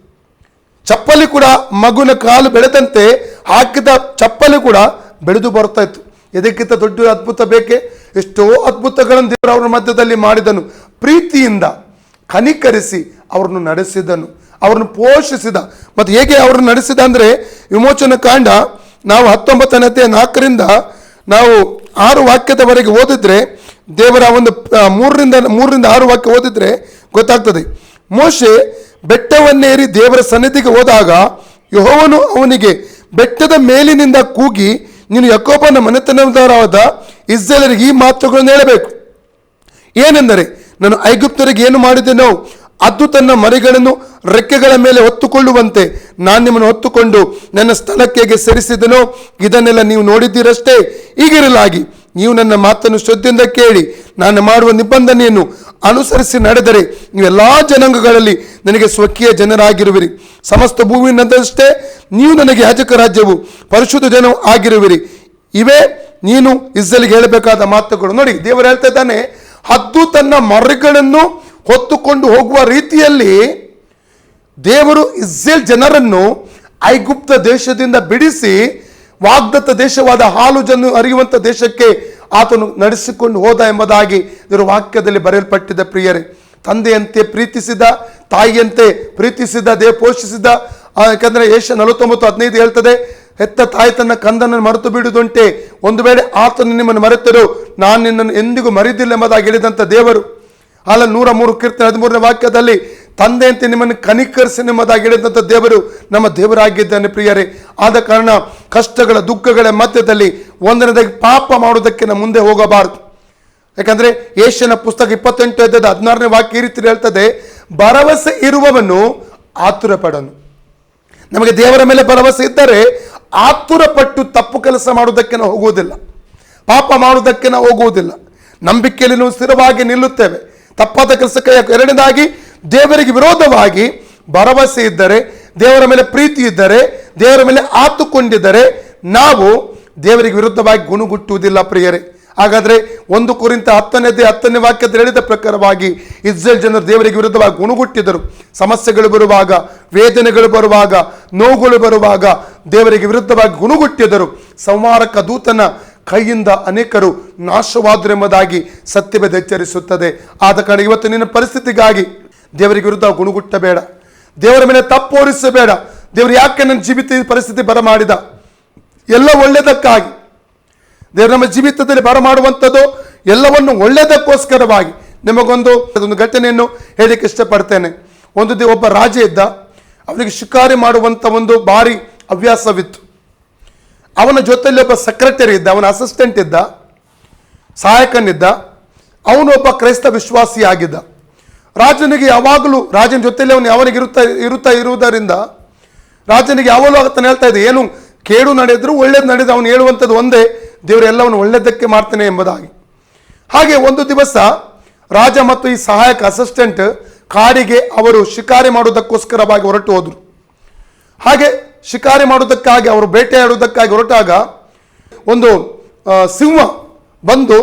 ಚಪ್ಪಲಿ ಕೂಡ ಮಗುವಿನ ಕಾಲು ಬೆಳೆದಂತೆ ಹಾಕಿದ ಚಪ್ಪಲಿ ಕೂಡ ಬೆಳೆದು ಬರ್ತಾ ಇತ್ತು. ಇದಕ್ಕಿಂತ ದೊಡ್ಡ ಅದ್ಭುತ ಬೇಕೆ? ಎಷ್ಟೋ ಅದ್ಭುತಗಳನ್ನು ದೇವರು ಅವರ ಮಧ್ಯದಲ್ಲಿ ಮಾಡಿದನು. ಪ್ರೀತಿಯಿಂದ ಕನಿಕರಿಸಿ ಅವರನ್ನು ನಡೆಸಿದನು, ಅವರನ್ನು ಪೋಷಿಸಿದ. ಮತ್ತು ಹೇಗೆ ಅವರನ್ನು ನಡೆಸಿದ ಅಂದರೆ, ವಿಮೋಚನ ಕಾಂಡ ನಾವು 19ನೇ ಅಧ್ಯಾಯ 4ರಿಂದ ನಾವು 6 ವಾಕ್ಯದವರೆಗೆ ಓದಿದ್ರೆ, ದೇವರ ಒಂದು 3ರಿಂದ 6 ವಾಕ್ಯ ಓದಿದ್ರೆ ಗೊತ್ತಾಗ್ತದೆ. ಮೋಶೆ ಬೆಟ್ಟವನ್ನೇರಿ ದೇವರ ಸನ್ನಿಧಿಗೆ ಹೋದಾಗ ಯೆಹೋವನು ಅವನಿಗೆ ಬೆಟ್ಟದ ಮೇಲಿನಿಂದ ಕೂಗಿ, ನೀನು ಯಾಕೋಬನ ಮನೆತನದವರಾದ ಇಸ್ರಾಯೇಲರಿಗೆ ಈ ಮಾತುಗಳನ್ನು ಹೇಳಬೇಕು. ಏನೆಂದರೆ, ನಾನು ಐಗುಪ್ತರಿಗೆ ಏನು ಮಾಡಿದೆನೋ ಅದು ತನ್ನ ಮರಿಗಳನ್ನು ರೆಕ್ಕೆಗಳ ಮೇಲೆ ಹೊತ್ತುಕೊಳ್ಳುವಂತೆ ನಾನು ನಿಮ್ಮನ್ನು ಹೊತ್ತುಕೊಂಡು ನನ್ನ ಸ್ಥಳಕ್ಕೆ ಸೇರಿಸಿದನೋ ಇದನ್ನೆಲ್ಲ ನೀವು ನೋಡಿದ್ದೀರಷ್ಟೇ. ಹೀಗಿರಲಾಗಿ ನೀವು ನನ್ನ ಮಾತನ್ನು ಶ್ರದ್ಧೆಯಿಂದ ಕೇಳಿ ನಾನು ಮಾಡುವ ನಿಬಂಧನೆಯನ್ನು ಅನುಸರಿಸಿ ನಡೆದರೆ ನೀವೆಲ್ಲ ಜನಾಂಗಗಳಲ್ಲಿ ನನಗೆ ಸ್ವಕೀಯ ಜನರಾಗಿರುವಿರಿ. ಸಮಸ್ತ ಭೂಮಿಯನ್ನಷ್ಟೇ ನೀವು ನನಗೆ ಯಾಜಕ ರಾಜ್ಯವು ಪರಿಶುದ್ಧ ಜನವು ಆಗಿರುವಿರಿ. ಇವೇ ನೀನು ಇಸ್ರಾಯೇಲಿಗೆ ಹೇಳಬೇಕಾದ ಮಾತುಗಳು. ನೋಡಿ, ದೇವರು ಹೇಳ್ತಾ ಇದ್ದಾನೆ, ಹದ್ದು ತನ್ನ ಮರಿಗಳನ್ನು ಹೊತ್ತುಕೊಂಡು ಹೋಗುವ ರೀತಿಯಲ್ಲಿ ದೇವರು ಇಸ್ರಾಯೇಲ್ ಜನರನ್ನು ಐಗುಪ್ತ ದೇಶದಿಂದ ಬಿಡಿಸಿ ವಾಗ್ದತ್ತ ದೇಶವಾದ ಹಾಲು ಜನ ಹರಿಯುವಂಥ ದೇಶಕ್ಕೆ ಆತನು ನಡೆಸಿಕೊಂಡು ಹೋದ ಎಂಬುದಾಗಿ ಇದರ ವಾಕ್ಯದಲ್ಲಿ ಬರೆಯಲ್ಪಟ್ಟಿದ್ದ. ಪ್ರಿಯರೇ, ತಂದೆಯಂತೆ ಪ್ರೀತಿಸಿದ, ತಾಯಿಯಂತೆ ಪ್ರೀತಿಸಿದ, ಪೋಷಿಸಿದ. ಯಾಕಂದರೆ ಏಷ್ಯ 49:15 ಹೇಳ್ತದೆ, ಹೆತ್ತ ತಾಯಿ ತನ್ನ ಕಂದನನ್ನು ಮರೆತು ಬಿಡುವುದುಂಟೆ, ಒಂದು ವೇಳೆ ಆತನು ನಿಮ್ಮನ್ನು ಮರೆತರು ನಾನು ನಿನ್ನನ್ನು ಎಂದಿಗೂ ಮರೆದಿಲ್ಲ ಎಂಬುದಾಗಿ ಹೇಳಿದಂಥ ದೇವರು. ಅಲ್ಲ 103 ಕೀರ್ತನೆ 13ನೇ ವಾಕ್ಯದಲ್ಲಿ ತಂದೆಯಂತೆ ನಿಮ್ಮನ್ನು ಕನಿಕರಿಸಿ ನಿಮ್ಮದಾಗಿ ಹೇಳಿದಂಥ ದೇವರು ನಮ್ಮ ದೇವರಾಗಿದ್ದಾನೆ. ಪ್ರಿಯರೇ, ಆದ ಕಾರಣ ಕಷ್ಟಗಳ ದುಃಖಗಳ ಮಧ್ಯದಲ್ಲಿ ಒಂದನೇದಾಗಿ ಪಾಪ ಮಾಡುವುದಕ್ಕೆ ನಾವು ಮುಂದೆ ಹೋಗಬಾರದು. ಯಾಕಂದರೆ ಏಷ್ಯನ ಪುಸ್ತಕ 28:16ನೇ ವಾಕ್ಯ ಈ ರೀತಿ ಹೇಳ್ತದೆ, ಭರವಸೆ ಇರುವವನು ಆತುರ ಪಡನು. ನಮಗೆ ದೇವರ ಮೇಲೆ ಭರವಸೆ ಇದ್ದರೆ ಆತುರಪಟ್ಟು ತಪ್ಪು ಕೆಲಸ ಮಾಡುವುದಕ್ಕೆ ನಾವು ಹೋಗುವುದಿಲ್ಲ, ಪಾಪ ಮಾಡುವುದಕ್ಕೆ ನಾವು ಹೋಗುವುದಿಲ್ಲ. ನಂಬಿಕೆಯಲ್ಲಿ ನಾವು ಸ್ಥಿರವಾಗಿ ನಿಲ್ಲುತ್ತೇವೆ. ತಪ್ಪಾದ ಕೆಲಸಕ್ಕೆ. ಎರಡನೇದಾಗಿ ದೇವರಿಗೆ ವಿರೋಧವಾಗಿ ಭರವಸೆ ಇದ್ದರೆ, ದೇವರ ಮೇಲೆ ಪ್ರೀತಿ ಇದ್ದರೆ, ದೇವರ ಮೇಲೆ ಆತುಕೊಂಡಿದ್ದರೆ ನಾವು ದೇವರಿಗೆ ವಿರುದ್ಧವಾಗಿ ಗುಣಗುಟ್ಟುವುದಿಲ್ಲ. ಪ್ರಿಯರೇ, ಹಾಗಾದರೆ 1 ಕೊರಿಂಥ 10ನೇ ವಾಕ್ಯದಲ್ಲಿ ಹೇಳಿದ ಪ್ರಕಾರವಾಗಿ ಇಸ್ರಾಯೇಲ್ ಜನರು ದೇವರಿಗೆ ವಿರುದ್ಧವಾಗಿ ಗುಣಗುಟ್ಟಿದರು. ಸಮಸ್ಯೆಗಳು ಬರುವಾಗ, ವೇದನೆಗಳು ಬರುವಾಗ, ನೋವುಗಳು ಬರುವಾಗ ದೇವರಿಗೆ ವಿರುದ್ಧವಾಗಿ ಗುಣಗುಟ್ಟಿದರು. ಸಂಹಾರಕ ದೂತನ ಕೈಯಿಂದ ಅನೇಕರು ನಾಶವಾದರು ಎಂಬುದಾಗಿ ಸತ್ಯವೇದ ಎಚ್ಚರಿಸುತ್ತದೆ. ಆದ ಕಾರಣ ಇವತ್ತು ನಿನ್ನ ಪರಿಸ್ಥಿತಿಗಾಗಿ ದೇವರಿಗೆ ವಿರುದ್ಧ ಗುಣಗುಟ್ಟಬೇಡ, ದೇವರ ಮೇಲೆ ತಪ್ಪು ಹೊರಿಸಬೇಡ. ದೇವರು ಯಾಕೆ ನನ್ನ ಜೀವಿತ ಪರಿಸ್ಥಿತಿ ಬರಮಾಡಿದ? ಎಲ್ಲ ಒಳ್ಳೆಯದಕ್ಕಾಗಿ. ದೇವರು ನಮ್ಮ ಜೀವಿತದಲ್ಲಿ ಬರಮಾಡುವಂಥದ್ದು ಎಲ್ಲವನ್ನು ಒಳ್ಳೆಯದಕ್ಕೋಸ್ಕರವಾಗಿ. ನಿಮಗೊಂದು ಘಟನೆಯನ್ನು ಹೇಳಲಿಕ್ಕೆ ಇಷ್ಟಪಡ್ತೇನೆ. ಒಬ್ಬ ರಾಜ ಇದ್ದ, ಅವನಿಗೆ ಶಿಕಾರಿ ಮಾಡುವಂಥ ಒಂದು ಭಾರಿ ಹವ್ಯಾಸವಿತ್ತು. ಅವನ ಜೊತೆಯಲ್ಲಿ ಒಬ್ಬ ಸೆಕ್ರೆಟರಿ ಇದ್ದ, ಅವನ ಅಸಿಸ್ಟೆಂಟ್ ಇದ್ದ, ಸಹಾಯಕನಿದ್ದ. ಅವನು ಒಬ್ಬ ಕ್ರೈಸ್ತ ವಿಶ್ವಾಸಿಯಾಗಿದ್ದ. ರಾಜನಿಗೆ ಯಾವಾಗಲೂ ರಾಜನ ಜೊತೆಯಲ್ಲಿ ಅವನಿಗೆ ಇರುವುದರಿಂದ ರಾಜನಿಗೆ ಯಾವಾಗಲೂ ಆತನು ಹೇಳ್ತಾ ಇದ್ದ, ಏನು ಕೇಡು ನಡೆದ್ರು ಒಳ್ಳೇದು ನಡೆದು ಅವನು ಹೇಳುವಂಥದ್ದು ಒಂದೇ, ದೇವರು ಎಲ್ಲವನ್ನು ಒಳ್ಳೆಯದಕ್ಕೆ ಮಾಡ್ತಾನೆ ಎಂಬುದಾಗಿ. ಹಾಗೆ ಒಂದು ದಿವಸ ರಾಜ ಮತ್ತು ಈ ಸಹಾಯಕ ಅಸಿಸ್ಟೆಂಟ್ ಕಾಡಿಗೆ ಅವರು ಶಿಕಾರಿ ಮಾಡುವುದಕ್ಕೋಸ್ಕರವಾಗಿ ಹೊರಟು ಹೋದರು. ಹಾಗೆ ಶಿಕಾರಿ ಮಾಡುವುದಕ್ಕಾಗಿ ಅವರು ಬೇಟೆಯಾಡುವುದಕ್ಕಾಗಿ ಹೊರಟಾಗ ಒಂದು ಸಿಂಹ ಬಂದು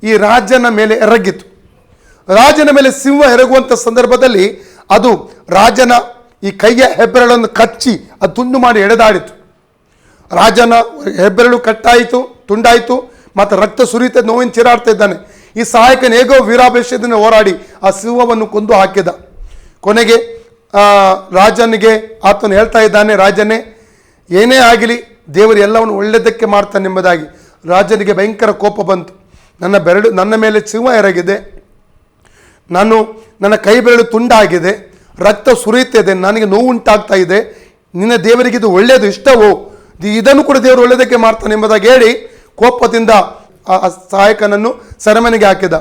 ಈ ರಾಜನ ಮೇಲೆ ಎರಗಿತು. ರಾಜನ ಮೇಲೆ ಸಿಂಹ ಎರಗುವಂಥ ಸಂದರ್ಭದಲ್ಲಿ ಅದು ರಾಜನ ಈ ಕೈಯ ಹೆಬ್ಬೆರಳನ್ನು ಕಚ್ಚಿ ಅದು ತುಂಡು ಮಾಡಿ ಎಳೆದಾಡಿತು. ರಾಜನ ಹೆಬ್ಬೆರಳು ಕಟ್ಟಾಯಿತು, ತುಂಡಾಯಿತು, ಮತ್ತು ರಕ್ತ ಸುರಿತ ನೋವಿನ ಚೀರಾಡ್ತಾ ಇದ್ದಾನೆ. ಈ ಸಹಾಯಕನ ಹೇಗೋ ವೀರಾವೇಶದಿಂದ ಹೋರಾಡಿ ಆ ಸಿಂಹವನ್ನು ಕೊಂದು ಹಾಕಿದ. ಕೊನೆಗೆ ರಾಜನಿಗೆ ಆತನು ಹೇಳ್ತಾ ಇದ್ದಾನೆ, ರಾಜನೇ ಏನೇ ಆಗಲಿ ದೇವರು ಎಲ್ಲವನ್ನು ಒಳ್ಳೆಯದಕ್ಕೆ ಮಾಡ್ತಾನೆ ಎಂಬುದಾಗಿ. ರಾಜನಿಗೆ ಭಯಂಕರ ಕೋಪ ಬಂತು. ನನ್ನ ಮೇಲೆ ಸಿಂಹ ಎರಗಿದೆ, ನನ್ನ ಕೈ ಬೆರಳು ತುಂಡಾಗಿದೆ, ರಕ್ತ ಸುರಿಯುತ್ತಿದೆ, ನನಗೆ ನೋವು ಉಂಟಾಗ್ತಾ ಇದೆ. ನಿನ್ನ ದೇವರಿಗೆ ಇದು ಒಳ್ಳೆಯದು ಇಷ್ಟವೋ? ಇದನ್ನು ಕೂಡ ದೇವರು ಒಳ್ಳೆಯದಕ್ಕೆ ಮಾಡ್ತಾನೆ ಎಂಬುದಾಗಿ ಹೇಳಿ ಕೋಪದಿಂದ ಆ ಸಹಾಯಕನನ್ನು ಸೆರೆಮನೆಗೆ ಹಾಕಿದ.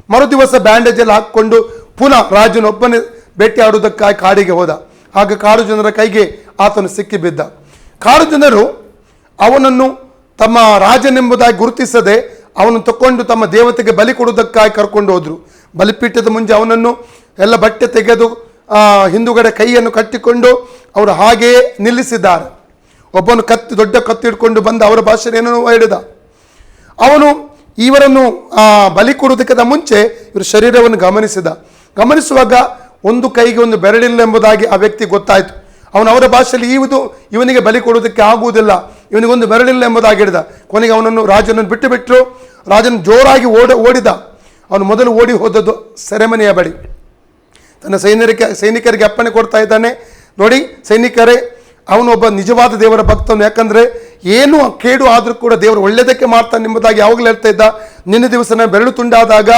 ಮರುದಿವಸ ಬ್ಯಾಂಡೇಜಲ್ಲಿ ಹಾಕಿಕೊಂಡು ಪುನಃ ರಾಜನೊಬ್ಬನೇ ಭೇಟಿ ಆಡುವುದಕ್ಕಾಗಿ ಕಾಡಿಗೆ ಹೋದ. ಆಗ ಕಾಡು ಜನರ ಕೈಗೆ ಆತನು ಸಿಕ್ಕಿಬಿದ್ದ. ಕಾಡು ಜನರು ಅವನನ್ನು ತಮ್ಮ ರಾಜನೆಂಬುದಾಗಿ ಗುರುತಿಸದೆ ಅವನು ತಕ್ಕೊಂಡು ತಮ್ಮ ದೇವತೆಗೆ ಬಲಿ ಕೊಡುವುದಕ್ಕಾಗಿ ಕರ್ಕೊಂಡು ಹೋದರು. ಬಲಿಪೀಠದ ಮುಂದೆ ಅವನನ್ನು ಎಲ್ಲ ಬಟ್ಟೆ ತೆಗೆದು ಹಿಂದುಗಡೆ ಕೈಯನ್ನು ಕಟ್ಟಿಕೊಂಡು ಅವರು ಹಾಗೆಯೇ ನಿಲ್ಲಿಸಿದ್ದಾರೆ. ಒಬ್ಬನು ದೊಡ್ಡ ಕತ್ತಿ ಹಿಡ್ಕೊಂಡು ಬಂದು ಅವರ ಭಾಷೆಯನ್ನು ಏನೋ ಹೇಳಿದ. ಅವನು ಇವರನ್ನು ಬಲಿ ಕೊಡುವುದಕ್ಕಿಂತ ಮುಂಚೆ ಇವರ ಶರೀರವನ್ನು ಗಮನಿಸುವಾಗ ಒಂದು ಕೈಗೆ ಒಂದು ಬೆರಳಿಲ್ಲ ಎಂಬುದಾಗಿ ಆ ವ್ಯಕ್ತಿ ಗೊತ್ತಾಯಿತು. ಅವರ ಭಾಷೆಯಲ್ಲಿ ಇವನಿಗೆ ಬಲಿ ಕೊಡುವುದಕ್ಕೆ ಆಗುವುದಿಲ್ಲ, ಇವನಿಗೊಂದು ಬೆರಳಿಲ್ಲ ಎಂಬುದಾಗಿ ಹೇಳಿದ. ಕೊನೆಗೆ ಅವನನ್ನು ರಾಜನನ್ನು ಬಿಟ್ಟರು. ರಾಜನು ಜೋರಾಗಿ ಓಡಿದ. ಅವನು ಮೊದಲು ಓಡಿ ಹೋದದ್ದು ಸೆರೆಮನೆಯ ಬಳಿ. ತನ್ನ ಸೈನಿಕರಿಗೆ ಅಪ್ಪಣೆ ಕೊಡ್ತಾ ಇದ್ದಾನೆ, ನೋಡಿ ಸೈನಿಕರೇ, ಅವನು ಒಬ್ಬ ನಿಜವಾದ ದೇವರ ಭಕ್ತನು. ಯಾಕಂದರೆ ಏನು ಕೇಡು ಆದರೂ ಕೂಡ ದೇವರು ಒಳ್ಳೆಯದಕ್ಕೆ ಮಾಡ್ತಾನೆ ಎಂಬುದಾಗಿ ಯಾವಾಗಲೂ ಹೇಳ್ತಾ ಇದ್ದ. ನಿನ್ನೆ ದಿವಸ ನಾನು ಬೆರಳು ತುಂಡಾದಾಗ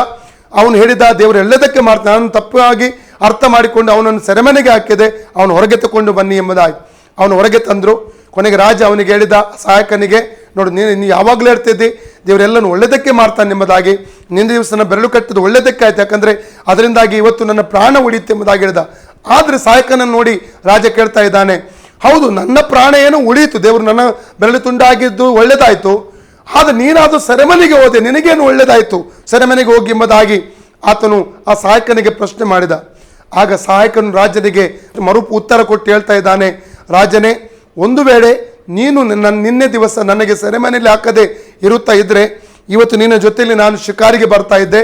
ಅವನು ಹೇಳಿದ ದೇವರು ಒಳ್ಳೆಯದಕ್ಕೆ ಮಾಡ್ತಾನೆ. ನಾನು ತಪ್ಪಾಗಿ ಅರ್ಥ ಮಾಡಿಕೊಂಡು ಅವನನ್ನು ಸೆರೆಮನೆಗೆ ಹಾಕಿದೆ, ಅವನು ಹೊರಗೆ ತಗೊಂಡು ಬನ್ನಿ ಎಂಬುದಾಗಿ ಅವನು ಹೊರಗೆ ತಂದರು. ಕೊನೆಗೆ ರಾಜ ಅವನಿಗೆ ಹೇಳಿದ, ಸಹಾಯಕನಿಗೆ, ನೋಡಿ ನೀನು ಯಾವಾಗಲೂ ಹೇಳ್ತಿದ್ದಿ ದೇವರೆಲ್ಲನೂ ಒಳ್ಳೆಯದಕ್ಕೆ ಮಾಡ್ತಾನೆ ಎಂಬುದಾಗಿ. ನಿನ್ನೆ ದಿವಸ ನನ್ನ ಬೆರಳು ಕಟ್ಟಿದ್ದು ಒಳ್ಳೆಯದಕ್ಕೆ ಆಯ್ತು, ಯಾಕಂದರೆ ಅದರಿಂದಾಗಿ ಇವತ್ತು ನನ್ನ ಪ್ರಾಣ ಉಳಿಯುತ್ತೆ ಎಂಬುದಾಗಿ ಹೇಳಿದ. ಆದರೆ ಸಹಾಯಕನನ್ನು ನೋಡಿ ರಾಜ ಕೇಳ್ತಾ ಇದ್ದಾನೆ, ಹೌದು ನನ್ನ ಪ್ರಾಣ ಏನೋ ಉಳಿಯಿತು, ದೇವರು ನನ್ನ ಬೆರಳು ತುಂಡಾಗಿದ್ದು ಒಳ್ಳೆಯದಾಯಿತು, ಆದರೆ ನೀನಾದರೂ ಸೆರೆಮನೆಗೆ ಹೋದೆ, ನಿನಗೇನು ಒಳ್ಳೆಯದಾಯಿತು ಸೆರೆಮನೆಗೆ ಹೋಗಿ ಎಂಬುದಾಗಿ ಆತನು ಆ ಸಹಾಯಕನಿಗೆ ಪ್ರಶ್ನೆ ಮಾಡಿದ. ಆಗ ಸಹಾಯಕನು ರಾಜನಿಗೆ ಉತ್ತರ ಕೊಟ್ಟು ಹೇಳ್ತಾ ಇದ್ದಾನೆ, ರಾಜನೇ, ಒಂದು ವೇಳೆ ನೀನು ನಿನ್ನೆ ದಿವಸ ನನಗೆ ಸೆರೆಮನೆಯಲ್ಲಿ ಹಾಕದೆ ಇರುತ್ತಾ ಇದ್ದರೆ ಇವತ್ತು ನಿನ್ನ ಜೊತೆಯಲ್ಲಿ ನಾನು ಶಿಕಾರಿಗೆ ಬರ್ತಾ ಇದ್ದೆ,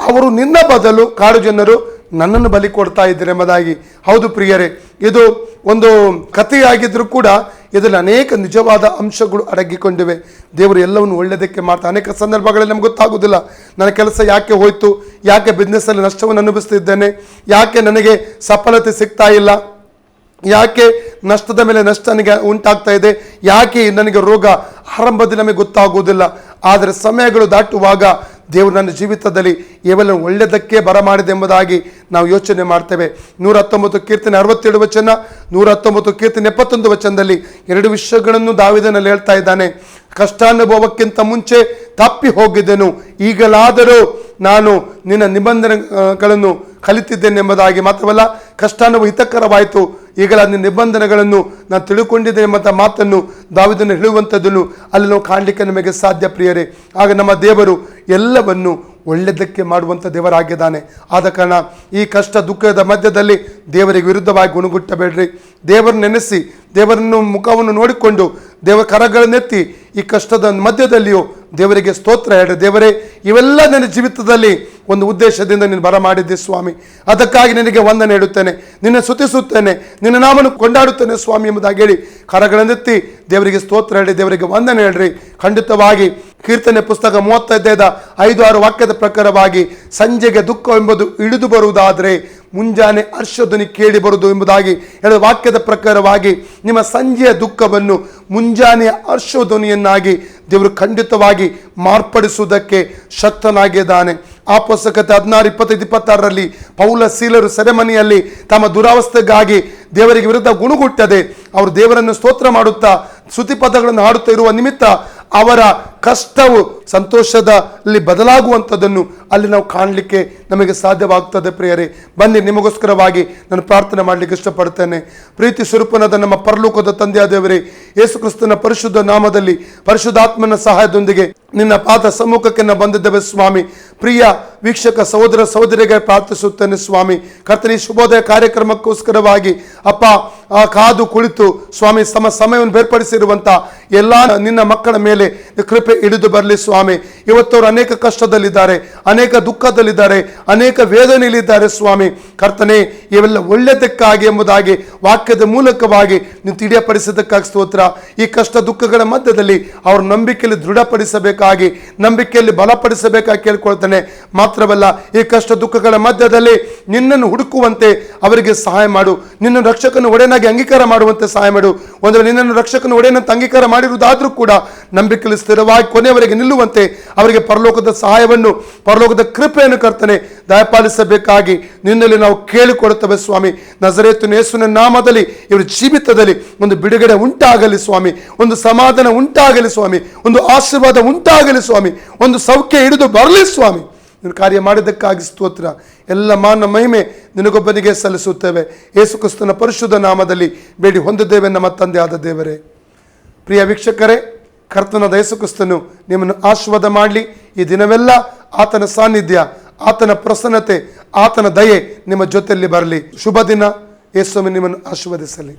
ಅವರು ನಿನ್ನ ಬದಲು ಕಾಡು ಜನರು ನನ್ನನ್ನು ಬಲಿ ಕೊಡ್ತಾ ಇದ್ದಾರೆ ಎಂಬುದಾಗಿ. ಹೌದು ಪ್ರಿಯರೇ, ಇದು ಒಂದು ಕಥೆಯಾಗಿದ್ದರೂ ಕೂಡ ಇದರಲ್ಲಿ ಅನೇಕ ನಿಜವಾದ ಅಂಶಗಳು ಅಡಗಿಕೊಂಡಿವೆ. ದೇವರು ಎಲ್ಲವನ್ನು ಒಳ್ಳೆಯದಕ್ಕೆ ಮಾಡ್ತಾ. ಅನೇಕ ಸಂದರ್ಭಗಳಲ್ಲಿ ನಮ್ಗೆ ಗೊತ್ತಾಗೋದಿಲ್ಲ, ನನ್ನ ಕೆಲಸ ಯಾಕೆ ಹೋಯ್ತು, ಯಾಕೆ ಬಿಸ್ನೆಸ್ಸಲ್ಲಿ ನಷ್ಟವನ್ನು ಅನುಭವಿಸ್ತಿದ್ದೇನೆ, ಯಾಕೆ ನನಗೆ ಸಫಲತೆ ಸಿಗ್ತಾ ಇಲ್ಲ, ಯಾಕೆ ನಷ್ಟದ ಮೇಲೆ ನಷ್ಟ ನನಗೆ ಉಂಟಾಗ್ತಾ ಇದೆ, ಯಾಕೆ ನನಗೆ ರೋಗ, ಆರಂಭದಲ್ಲಿ ನಮಗೆ ಗೊತ್ತಾಗುವುದಿಲ್ಲ. ಆದರೆ ಸಮಯಗಳು ದಾಟುವಾಗ ದೇವರು ನನ್ನ ಜೀವಿತದಲ್ಲಿ ಇವೆಲ್ಲ ಒಳ್ಳೆಯದಕ್ಕೆ ಬರಮಾಡಿದೆ ಎಂಬುದಾಗಿ ನಾವು ಯೋಚನೆ ಮಾಡ್ತೇವೆ. 119 ಕೀರ್ತನೆ 67 ವಚನ, 119 ಕೀರ್ತನೆ 71 ವಚನದಲ್ಲಿ 2 ವಿಷಯಗಳನ್ನು ದಾವೀದನಲ್ಲಿ ಹೇಳ್ತಾ ಇದ್ದಾನೆ. ಕಷ್ಟಾನುಭವಕ್ಕಿಂತ ಮುಂಚೆ ತಪ್ಪಿ ಹೋಗಿದ್ದೆನು, ಈಗಲಾದರೂ ನಾನು ನಿನ್ನ ನಿಬಂಧನೆಗಳನ್ನು ಕಲಿತಿದ್ದೇನೆ ಎಂಬುದಾಗಿ. ಮಾತ್ರವಲ್ಲ, ಕಷ್ಟಾನುಭವ ಹಿತಕರವಾಯಿತು, ಈಗಲ ನಿನ್ನ ನಿಬಂಧನೆಗಳನ್ನು ನಾನು ತಿಳ್ಕೊಂಡಿದ್ದೇನೆ ಎಂಬಂಥ ಮಾತನ್ನು ದಾವೀದನು ಹೇಳುವಂಥದ್ದನ್ನು ಅಲ್ಲಿ ನಾವು ಕಾಣಲಿಕ್ಕೆ ನಮಗೆ ಸಾಧ್ಯ ಪ್ರಿಯರೇ. ಆಗ ನಮ್ಮ ದೇವರು ಎಲ್ಲವನ್ನು ಒಳ್ಳೆಯದಕ್ಕೆ ಮಾಡುವಂಥ ದೇವರಾಗಿದ್ದಾನೆ. ಆದ ಕಾರಣ ಈ ಕಷ್ಟ ದುಃಖದ ಮಧ್ಯದಲ್ಲಿ ದೇವರಿಗೆ ವಿರುದ್ಧವಾಗಿ ಗುಣಗುಟ್ಟಬೇಡ್ರಿ. ದೇವರನ್ನು ನೆನೆಸಿ, ದೇವರನ್ನು ಮುಖವನ್ನು ನೋಡಿಕೊಂಡು ದೇವರ ಕರಗಳನ್ನೆತ್ತಿ ಈ ಕಷ್ಟದ ಮಧ್ಯದಲ್ಲಿಯೂ ದೇವರಿಗೆ ಸ್ತೋತ್ರ ಹೇಳ್ರಿ. ದೇವರೇ, ಇವೆಲ್ಲ ನನ್ನ ಜೀವಿತದಲ್ಲಿ ಒಂದು ಉದ್ದೇಶದಿಂದ ನೀನು ಬರಮಾಡಿದ್ದೆ ಸ್ವಾಮಿ, ಅದಕ್ಕಾಗಿ ನಿನಗೆ ವಂದನೆ ಹೇಳುತ್ತೇನೆ, ನಿನ್ನ ಸ್ತುತಿಸುತ್ತೇನೆ, ನಿನ್ನ ನಾಮವನ್ನು ಕೊಂಡಾಡುತ್ತೇನೆ ಸ್ವಾಮಿ ಎಂಬುದಾಗಿ ಹೇಳಿ ಕರಗಳನ್ನೆತ್ತಿ ದೇವರಿಗೆ ಸ್ತೋತ್ರ ಹೇಳಿ, ದೇವರಿಗೆ ವಂದನೆ ಹೇಳ್ರಿ. ಖಂಡಿತವಾಗಿ ಕೀರ್ತನೆ ಪುಸ್ತಕ 35:5-6 ವಾಕ್ಯದ ಪ್ರಕಾರವಾಗಿ ಸಂಜೆಗೆ ದುಃಖ ಎಂಬುದು ಇಳಿದು ಬರುವುದಾದರೆ ಮುಂಜಾನೆ ಹರ್ಷಧ್ವನಿ ಕೇಳಿ ಬರುವುದು ಎಂಬುದಾಗಿ ಹೇಳಿದ ವಾಕ್ಯದ ಪ್ರಕಾರವಾಗಿ ನಿಮ್ಮ ಸಂಜೆಯ ದುಃಖವನ್ನು ಮುಂಜಾನೆಯ ಹರ್ಷಧ್ವನಿಯನ್ನಾಗಿ ದೇವರು ಖಂಡಿತವಾಗಿ ಮಾರ್ಪಡಿಸುವುದಕ್ಕೆ ಶಕ್ತನಾಗಿದ್ದಾನೆ. ಆ ಪುಸ್ತಕತೆ 16:25-26ರಲ್ಲಿ ಪೌಲ ಸೀಲರು ಸೆರೆಮನೆಯಲ್ಲಿ ತಮ್ಮ ದುರಾವಸ್ಥೆಗಾಗಿ ದೇವರಿಗೆ ವಿರುದ್ಧ ಗುಣಗುಟ್ಟದೆ ಅವರು ದೇವರನ್ನು ಸ್ತೋತ್ರ ಮಾಡುತ್ತಾ ಸ್ತುತಿ ಪದಗಳನ್ನು ಹಾಡುತ್ತಾ ಇರುವ ನಿಮಿತ್ತ ಅವರ ಕಷ್ಟವು ಸಂತೋಷದಲ್ಲಿ ಬದಲಾಗುವಂಥದ್ದನ್ನು ಅಲ್ಲಿ ನಾವು ಕಾಣಲಿಕ್ಕೆ ನಮಗೆ ಸಾಧ್ಯವಾಗ್ತದೆ. ಪ್ರಿಯರೇ, ಬನ್ನಿ, ನಿಮಗೋಸ್ಕರವಾಗಿ ನಾನು ಪ್ರಾರ್ಥನೆ ಮಾಡಲಿಕ್ಕೆ ಇಷ್ಟಪಡ್ತೇನೆ. ಪ್ರೀತಿ ಸ್ವರೂಪನಾದ ನಮ್ಮ ಪರಲೋಕದ ತಂದೆಯಾದ ದೇವರೇ, ಯೇಸು ಕ್ರಿಸ್ತನ ಪರಿಶುದ್ಧ ನಾಮದಲ್ಲಿ ಪರಿಶುದ್ಧಾತ್ಮನ ಸಹಾಯದೊಂದಿಗೆ ನಿನ್ನ ಪಾದ ಸಮ್ಮುಖಕ್ಕೆ ನಾವು ಬಂದಿದ್ದೇವೆ ಸ್ವಾಮಿ. ಪ್ರಿಯ ವೀಕ್ಷಕ ಸಹೋದರ ಸಹೋದರಿಗೆ ಪ್ರಾರ್ಥಿಸುತ್ತೇನೆ ಸ್ವಾಮಿ. ಕರ್ತನಿ ಶುಭೋದಯ ಕಾರ್ಯಕ್ರಮಕ್ಕೋಸ್ಕರವಾಗಿ ಅಪ್ಪ ಕಾದು ಕುಳಿತು ಸ್ವಾಮಿ ಸಮಯವನ್ನು ಬೇರ್ಪಡಿಸಿರುವಂಥ ಎಲ್ಲ ನಿನ್ನ ಮಕ್ಕಳ ಮೇಲೆ ಕೃಪೆ ಇಳಿದು ಬರಲಿ ಸ್ವಾಮಿ. ಇವತ್ತವರು ಅನೇಕ ಕಷ್ಟದಲ್ಲಿದ್ದಾರೆ, ಅನೇಕ ದುಃಖದಲ್ಲಿದ್ದಾರೆ, ಅನೇಕ ವೇದನೆಯಲ್ಲಿದ್ದಾರೆ ಸ್ವಾಮಿ. ಕರ್ತನೆ, ಇವೆಲ್ಲ ಒಳ್ಳೆಯದಕ್ಕಾಗಿ ಎಂಬುದಾಗಿ ವಾಕ್ಯದ ಮೂಲಕವಾಗಿ ನೀವು ತಿಳಿಯಪಡಿಸಿದ್ದಕ್ಕಾಗಿ ಸ್ತೋತ್ರ. ಈ ಕಷ್ಟ ದುಃಖಗಳ ಮಧ್ಯದಲ್ಲಿ ಅವ್ರ ನಂಬಿಕೆಯಲ್ಲಿ ದೃಢಪಡಿಸಬೇಕಾಗಿ, ನಂಬಿಕೆಯಲ್ಲಿ ಬಲಪಡಿಸಬೇಕಾಗಿ ಕೇಳ್ಕೊಳ್ತಾನೆ. ಮಾತ್ರವಲ್ಲ, ಈ ಕಷ್ಟ ದುಃಖಗಳ ಮಧ್ಯದಲ್ಲಿ ನಿನ್ನನ್ನು ಹುಡುಕುವಂತೆ ಅವರಿಗೆ ಸಹಾಯ ಮಾಡು. ನಿನ್ನ ರಕ್ಷಕನ ಒಡೆಯನಾಗಿ ಅಂಗೀಕಾರ ಮಾಡುವಂತೆ ಸಹಾಯ ಮಾಡು. ಒಂದು ನಿನ್ನನ್ನು ರಕ್ಷಕನ ಒಡೆಯನಂತ ಅಂಗೀಕಾರ ಮಾಡಿರುವುದಾದರೂ ಕೂಡ ನಂಬಿಕೆಯಲ್ಲಿ ಸ್ಥಿರವಾಗಿ ಕೊನೆಯವರೆಗೆ ನಿಲ್ಲುವಂತೆ ಅವರಿಗೆ ಪರಲೋಕದ ಸಹಾಯವನ್ನು, ಪರಲೋಕದ ಕೃಪೆಯನ್ನು ಕರ್ತನೆ ದಯಪಾಲಿಸಬೇಕಾಗಿ ನಿನ್ನಲ್ಲಿ ನಾವು ಕೇಳಿಕೊಡುತ್ತೇವೆ ಸ್ವಾಮಿ. ನಜರೇತಿನ ಯೇಸುವಿನ ನಾಮದಲ್ಲಿ ಇವರ ಜೀವಿತದಲ್ಲಿ ಒಂದು ಬಿಡುಗಡೆ ಉಂಟಾಗಲಿ ಸ್ವಾಮಿ, ಒಂದು ಸಮಾಧಾನ ಉಂಟಾಗಲಿ ಸ್ವಾಮಿ, ಒಂದು ಆಶೀರ್ವಾದ ಉಂಟಾಗಲಿ ಸ್ವಾಮಿ, ಒಂದು ಸೌಖ್ಯ ಹಿಡಿದು ಬರಲಿ ಸ್ವಾಮಿ. ನೀನು ಕಾರ್ಯ ಮಾಡಿದ್ದಕ್ಕಾಗಿ ಸ್ತೋತ್ರ. ಎಲ್ಲ ಮಾನ ಮಹಿಮೆ ನಿನಗೊಬ್ಬನಿಗೆ ಸಲ್ಲಿಸುತ್ತೇವೆ. ಯೇಸು ಕ್ರಿಸ್ತನ ಪರಿಶುದ್ಧ ನಾಮದಲ್ಲಿ ಬೇಡಿ ಹೊಂದಿದ್ದೇವೆ ನಮ್ಮ ತಂದೆಯಾದ ದೇವರೇ. ಪ್ರಿಯ ವೀಕ್ಷಕರೇ, ಕರ್ತನಾದ ಯೇಸು ಕ್ರಿಸ್ತನು ನಿಮ್ಮನ್ನು ಆಶೀರ್ವಾದ ಮಾಡಲಿ. ಈ ದಿನವೆಲ್ಲ ಆತನ ಸಾನ್ನಿಧ್ಯ, ಆತನ ಪ್ರಸನ್ನತೆ, ಆತನ ದಯೆ ನಿಮ್ಮ ಜೊತೆಯಲ್ಲಿ ಬರಲಿ. ಶುಭ ದಿನ. ಯೇಸು ನಿಮ್ಮನ್ನು ಆಶೀರ್ವದಿಸಲಿ.